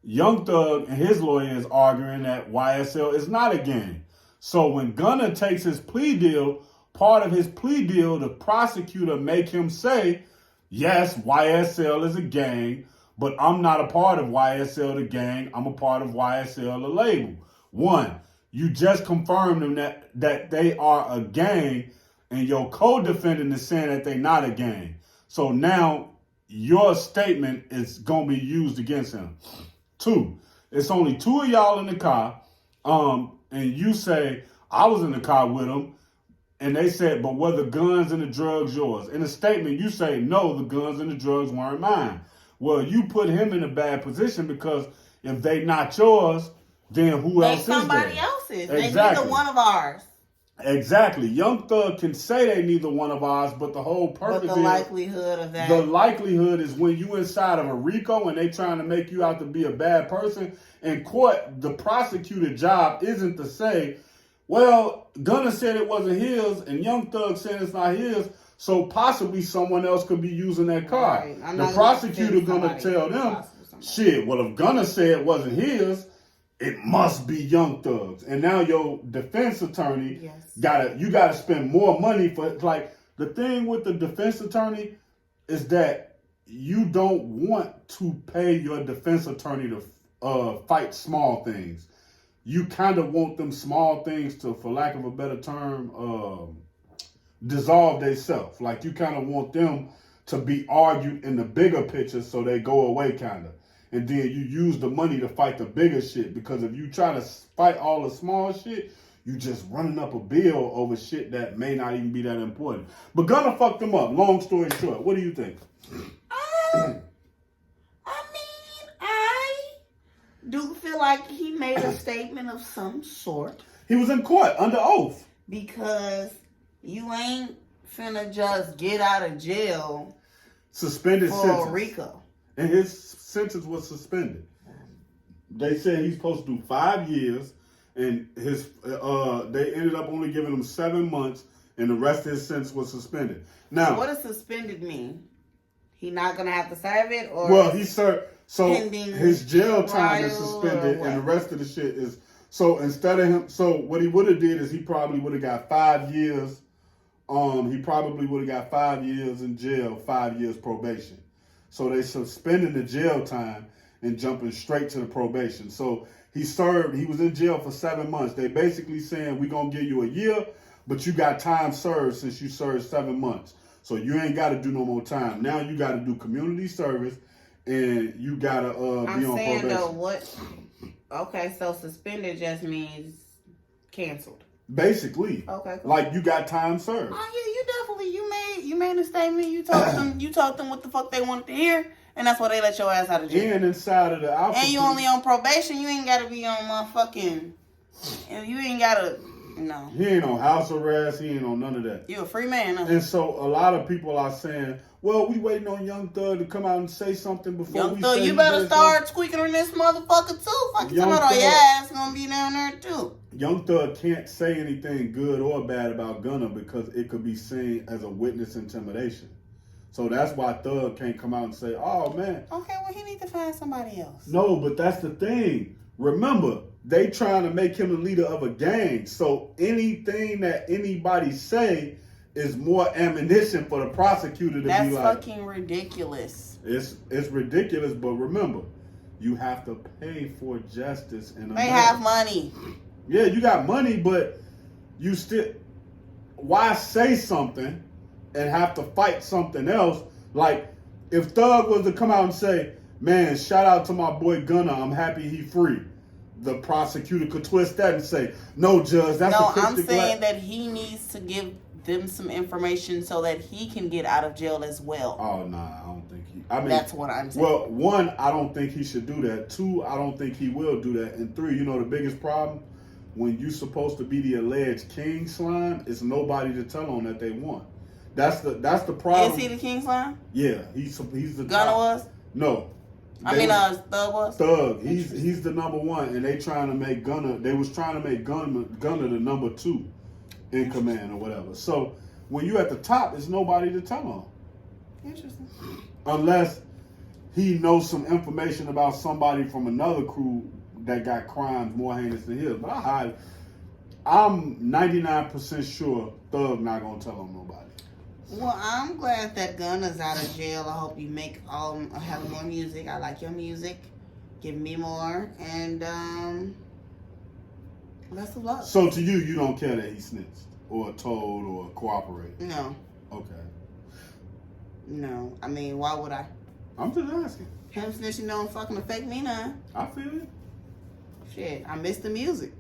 Young Thug and his lawyer is arguing that YSL is not a gang. So when Gunner takes his plea deal, part of his plea deal, the prosecutor make him say, yes, YSL is a gang, but I'm not a part of YSL the gang. I'm a part of YSL the label. One, you just confirmed them that they are a gang, and your co-defendant is saying that they're not a gang. So now your statement is going to be used against him. Two, it's only two of y'all in the car, and you say, I was in the car with them, and they said, but were the guns and the drugs yours? In the statement, you say, no, the guns and the drugs weren't mine. Well, you put him in a bad position because if they not yours, then who else is there? Somebody else's. Exactly. They neither one of ours. Exactly. Young Thug can say they neither one of ours, but the whole purpose But the likelihood of that. The likelihood is when you inside of a RICO and they trying to make you out to be a bad person, in court, the prosecutor job isn't to say, well, Gunner said it wasn't his and Young Thug said it's not his, so possibly someone else could be using that car. Right. The prosecutor gonna tell them, shit, well, if Gunner said it wasn't his, it must be Young Thug's. And now your defense attorney gotta spend more money for, like, the thing with the defense attorney is that you don't want to pay your defense attorney to fight small things. You kind of want them small things to, for lack of a better term, dissolve themselves. Like, you kind of want them to be argued in the bigger picture so they go away, kind of. And then you use the money to fight the bigger shit. Because if you try to fight all the small shit, you just running up a bill over shit that may not even be that important. But Gunna fucked them up. Long story short, what do you think? I do feel like he made a statement of some sort. He was in court under oath. Because you ain't finna just get out of jail suspended for sentence. RICO. And his sentence was suspended. They said he's supposed to do 5 years, and his they ended up only giving him 7 months, and the rest of his sentence was suspended. Now, so what does suspended mean? He not gonna have to serve it, or well, he served. So his jail time is suspended, and the rest of the shit is. So instead of him, so what he would have did is he probably would have got 5 years. He probably would have got 5 years in jail, 5 years probation. So they suspending the jail time and jumping straight to the probation. So he was in jail for 7 months. They basically saying, we're going to give you a year, but you got time served since you served 7 months. So you ain't got to do no more time. Now you got to do community service and you got to be on probation. Though, what? Okay, so suspended just means canceled. Basically. Okay. Cool. Like you got time served. Oh yeah, you made a statement. You told them what the fuck they wanted to hear, and that's why they let your ass out of jail. And inside of the Alpha. And you only on probation. You ain't gotta be on motherfucking. And you ain't gotta. No. He ain't on house arrest. He ain't on none of that. You a free man. Huh? And so a lot of people are saying, well, we waiting on Young Thug to come out and say something before Young we Thug, say you better start squeaking on this motherfucker too. Fucking talking about your ass gonna be down there too. Young Thug can't say anything good or bad about Gunna because it could be seen as a witness intimidation. So that's why Thug can't come out and say, oh, man. Okay, well, he need to find somebody else. No, but that's the thing. Remember, they trying to make him the leader of a gang. So anything that anybody say is more ammunition for the prosecutor to be like. That's fucking ridiculous. It's ridiculous, but remember, you have to pay for justice in America. They have money. Yeah, you got money, but you still. Why say something and have to fight something else? Like, if Thug was to come out and say, man, shout out to my boy Gunna, I'm happy he free. The prosecutor could twist that and say, no, Judge, that's no, I'm saying that he needs to give them some information so that he can get out of jail as well. Oh, nah, I don't think he. I mean, that's what I'm saying. Well, one, I don't think he should do that. Two, I don't think he will do that. And three, you know the biggest problem? when you supposed to be the alleged king slime, it's nobody to tell on that they want. That's the problem. Is he the king slime? Yeah, he's the Gunna top. was? No. Thug was? Thug. He's the number one, and they trying to make Gunna. They was trying to make Gunna the number 2 in command or whatever. So when you at the top, it's nobody to tell on. Interesting. Unless he knows some information about somebody from another crew that got crimes more heinous than his. But I'm 99% sure Thug not gonna tell on nobody. Well, I'm glad that Gunna's out of jail. I hope you make have more music. I like your music. Give me more, and best of luck. So to you don't care that he snitched or told or cooperated? No. Okay. No. I mean, why would I? I'm just asking. Him snitching don't fucking affect me none. I feel it. Shit, I miss the music.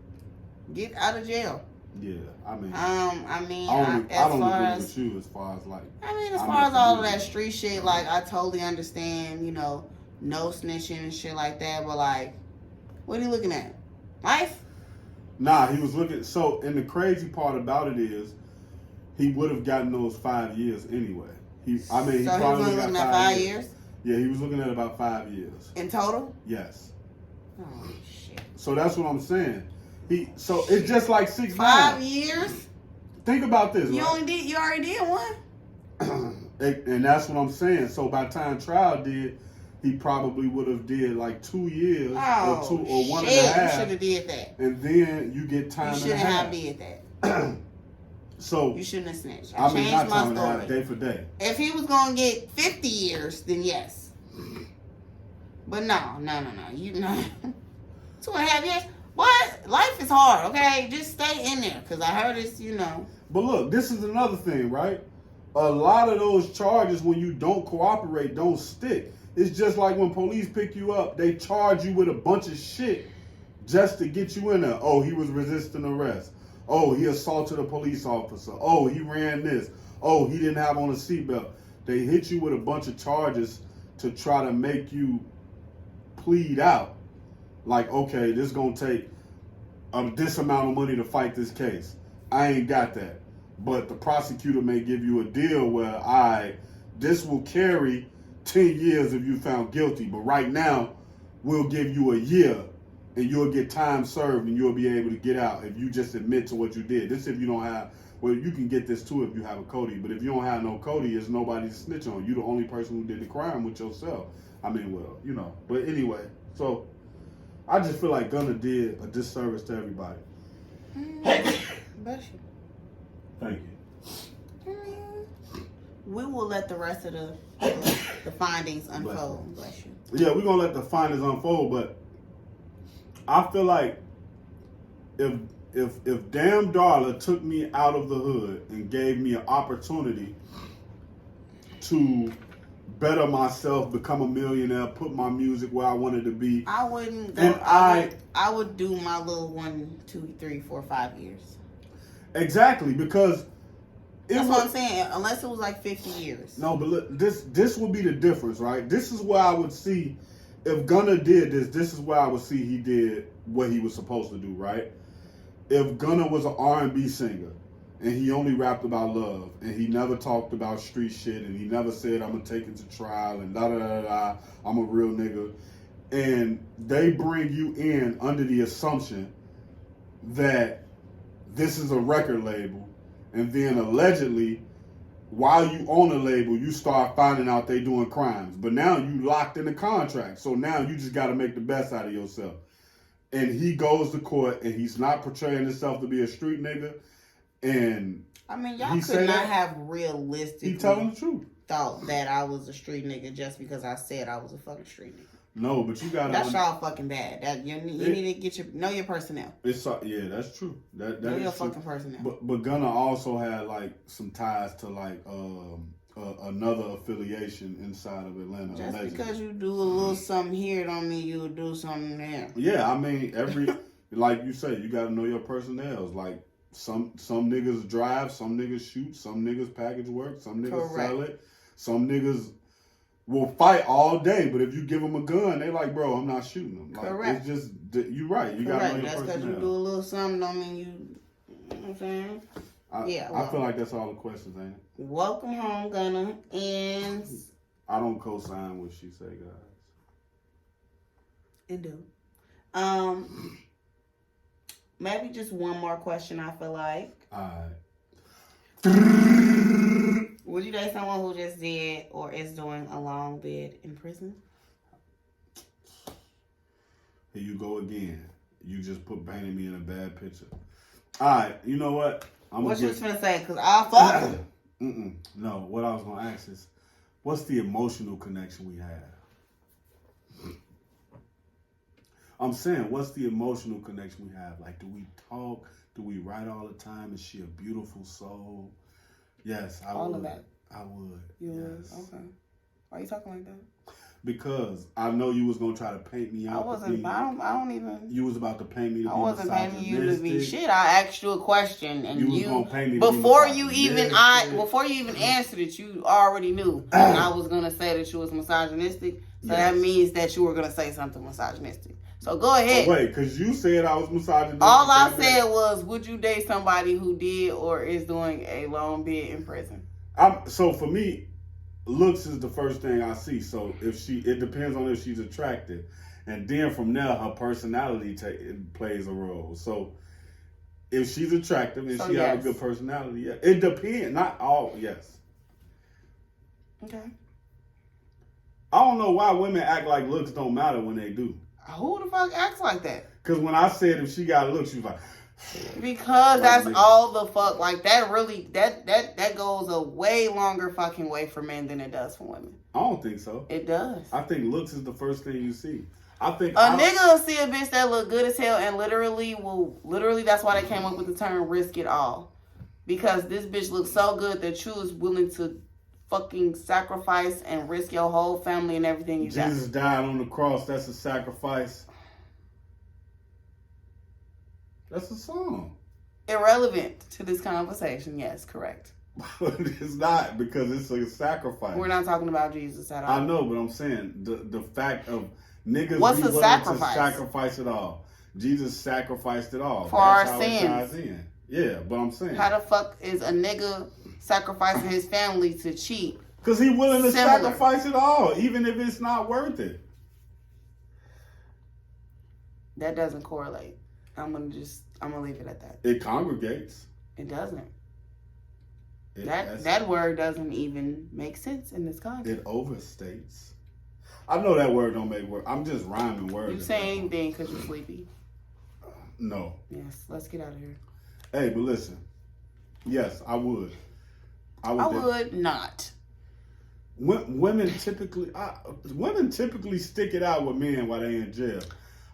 Get out of jail. Yeah, I mean, as I don't far agree as with you as far as like. as far as all of that street shit, like I totally understand, no snitching and shit like that. But like, what are you looking at? Life? Nah, he was looking. So, and the crazy part about it is, he would have gotten those 5 years anyway. He probably was looking at 5 years. Yeah, he was looking at about 5 years in total. Yes. Oh shit. So that's what I'm saying. So it's just like 6 5 years. Think about this. You right? You already did one. And that's what I'm saying. So by the time trial did, he probably would have did like 2 years or 1.5. You should have did that. And then you get time. You shouldn't have did that. So you shouldn't have snitched. I mean, changed not my story. Day for day. If he was gonna get 50 years, then yes. But no. You know, 2.5 years. What? Life is hard, okay? Just stay in there, because I heard it's, But look, this is another thing, right? A lot of those charges, when you don't cooperate, don't stick. It's just like when police pick you up, they charge you with a bunch of shit just to get you in there. Oh, he was resisting arrest. Oh, he assaulted a police officer. Oh, he ran this. Oh, he didn't have on a seatbelt. They hit you with a bunch of charges to try to make you plead out. Like, okay, this is going to take this amount of money to fight this case. I ain't got that. But the prosecutor may give you a deal where, this will carry 10 years if you found guilty. But right now, we'll give you a year and you'll get time served and you'll be able to get out if you just admit to what you did. This if you don't have, well, you can get this too if you have a Cody. But if you don't have no Cody, there's nobody to snitch on. You're the only person who did the crime with yourself. I mean, well, But anyway, so I just feel like Gunna did a disservice to everybody. Bless you. Thank you. We will let the rest of the findings unfold. Bless you. Yeah, we're gonna let the findings unfold, but I feel like if Damn Darla took me out of the hood and gave me an opportunity to better myself, become a millionaire, put my music where I wanted to be, I wouldn't go. And I would do my little 1, 2, 3, 4, 5 years. Exactly, because that's what I'm saying. Unless it was like 50 years. No, but look, this would be the difference, right? This is where I would see if Gunna did this. This is where I would see he did what he was supposed to do, right? If Gunna was an R&B singer and he only rapped about love and he never talked about street shit and he never said I'm gonna take it to trial and da da da da, I'm a real nigga, and they bring you in under the assumption that this is a record label, and then allegedly, while you own a label, you start finding out they doing crimes. But now you locked in the contract, so now you just got to make the best out of yourself. And he goes to court, and he's not portraying himself to be a street nigga. And I mean, y'all could not have realistically he telling the truth. Thought that I was a street nigga just because I said I was a fucking street nigga. No, but you gotta. That's y'all fucking bad. That you need to get know your personnel. Yeah, that's true. That know your true. fucking personnel. But Gunna also had like some ties to like another affiliation inside of Atlanta. Just allegedly. because you do a little something here don't mean you would do something there. Yeah, I mean like you say, you gotta know your personnel. Like some niggas drive, some niggas shoot, some niggas package work, some niggas sell it, some niggas will fight all day, but if you give them a gun, they like, bro, I'm not shooting them. Like, Correct. It's just, you're right. You got to know your That's because you personnel. do a little something, don't mean you know what I'm saying? I feel like that's all the questions, ain't it? Welcome home, Gunna. And I don't co-sign what she say, guys. it do. Maybe just one more question, I feel like. Alright. Would you date someone who just did or is doing a long bid in prison? Here you go again. You just painted me in a bad picture. Alright, you know what? What you was finna say? Because I fuck. No, what I was going to ask is, what's the emotional connection we have? I'm saying, what's the emotional connection we have? Like, do we talk? Do we write all the time? Is she a beautiful soul? Yes, I would. All of that. I would. You yes. would? Okay. Why are you talking like that? Because I know you was gonna try to paint me out. I don't even. You was about to paint me to be I wasn't painting you to be shit. I asked you a question, and you was gonna paint me before you even answered it, you already knew that I was gonna say that you was misogynistic. So that means that you were gonna say something misogynistic. So go ahead. Oh, wait, because you said I was misogynistic. All I said was, would you date somebody who did or is doing a long bid in prison? So for me, looks is the first thing I see. So it depends on if she's attractive, and then from there her personality plays a role. So if she's attractive and she has a good personality, yeah, it depends. Not all, yes. Okay. I don't know why women act like looks don't matter when they do. Who the fuck acts like that? Because when I said if she got a look, she was like. Because that's all the fuck. Like that really that goes a way longer fucking way for men than it does for women. I don't think so. It does. I think looks is the first thing you see. I think nigga will see a bitch that look good as hell and literally that's why they came up with the term risk it all. Because this bitch looks so good that you is willing to fucking sacrifice and risk your whole family and everything you got. Jesus died on the cross. That's a sacrifice. That's a song. Irrelevant to this conversation. Yes, correct. It's not, because it's a sacrifice. We're not talking about Jesus at all. I know, but I'm saying the fact of niggas What's be a willing sacrifice? to sacrifice it all. Jesus sacrificed it all. For That's our how sins. It ties in. Yeah, but I'm saying. How the fuck is a nigga sacrificing his family to cheat? Because he willing to sacrifice it all, even if it's not worth it. That doesn't correlate. I'm gonna leave it at that. It congregates. It doesn't. That word doesn't even make sense in this context. It overstates. I know that word don't make word. I'm just rhyming words. You say anything because you're sleepy. No. Yes, let's get out of here. Hey, but listen. Yes, I would. I would not. Women typically stick it out with men while they in jail.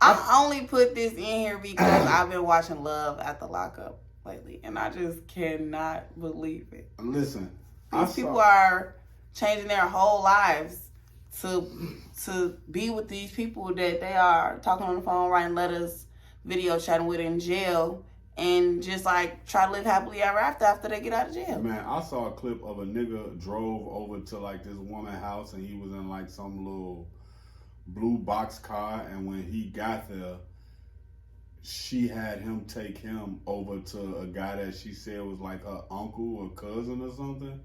I only put this in here because I've been watching Love at the Lockup lately, and I just cannot believe it. Listen, these people are changing their whole lives to be with these people that they are talking on the phone, writing letters, video chatting with in jail, and just like try to live happily ever after they get out of jail. Man, I saw a clip of a nigga drove over to like this woman's house, and he was in like some little blue box car, and when he got there, she had him take him over to a guy that she said was like her uncle or cousin or something.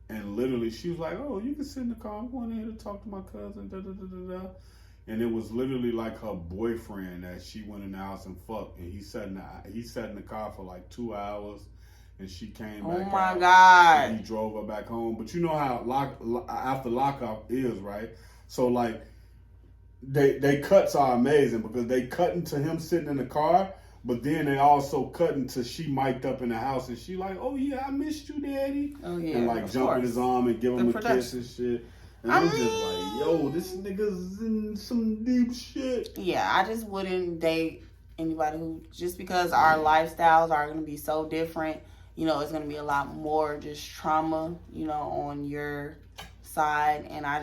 And literally, she was like, "Oh, you can sit in the car. I'm going in here to talk to my cousin." Da, da, da, da, da. And it was literally like her boyfriend that she went in the house and fucked. And he sat in the car for like 2 hours, and she came back. Oh my God! And he drove her back home. But you know how after lockup is, right? So like, they cuts are amazing because they cut into him sitting in the car. But then they also cut into she mic'd up in the house, and she like, "Oh yeah, I missed you, Daddy." Oh yeah, and like jump in his arm and give him a kiss and shit. And I'm just like, "Yo, this nigga's in some deep shit." Yeah, I just wouldn't date anybody who, just because our lifestyles are going to be so different. You know, it's going to be a lot more just trauma, you know, on your side, and I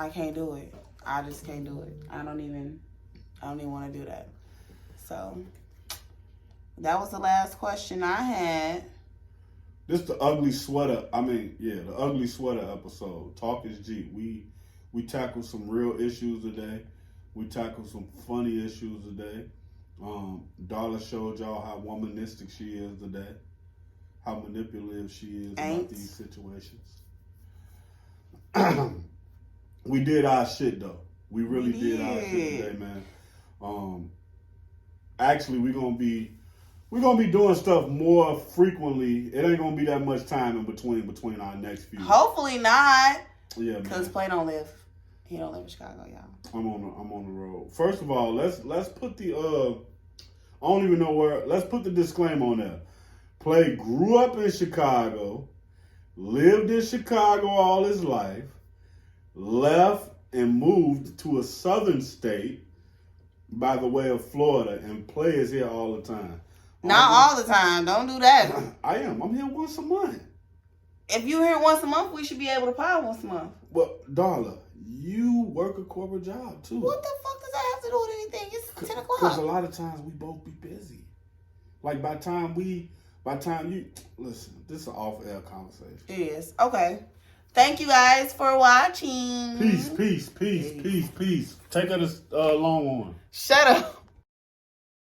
can't do it. I just can't do it. I don't even want to do that. So, that was the last question I had. This the ugly sweater. The ugly sweater episode. Talk is G. We tackled some real issues today. We tackled some funny issues today. Darla showed y'all how womanistic she is today. How manipulative she is about these situations. We did our shit though. We really did our shit today, man. Actually, we're gonna be doing stuff more frequently. It ain't gonna be that much time in between our next few. Hopefully not. Yeah, man. Because Play don't live. He don't live in Chicago, y'all. I'm on the road. First of all, let's put the I don't even know where. Let's put the disclaimer on there. Play grew up in Chicago, lived in Chicago all his life, left and moved to a southern state by the way of Florida, and Play is here all the time. Not all the time. Don't do that. I am. I'm here once a month. If you're here once a month, we should be able to pod once a month. Well, Darla, you work a corporate job too. What the fuck does that have to do with anything? It's 10 o'clock. Because a lot of times we both be busy. Like by the time you listen, this is an off-air conversation. It is. Okay. Thank you guys for watching. Peace. Take her to long one. Shut up.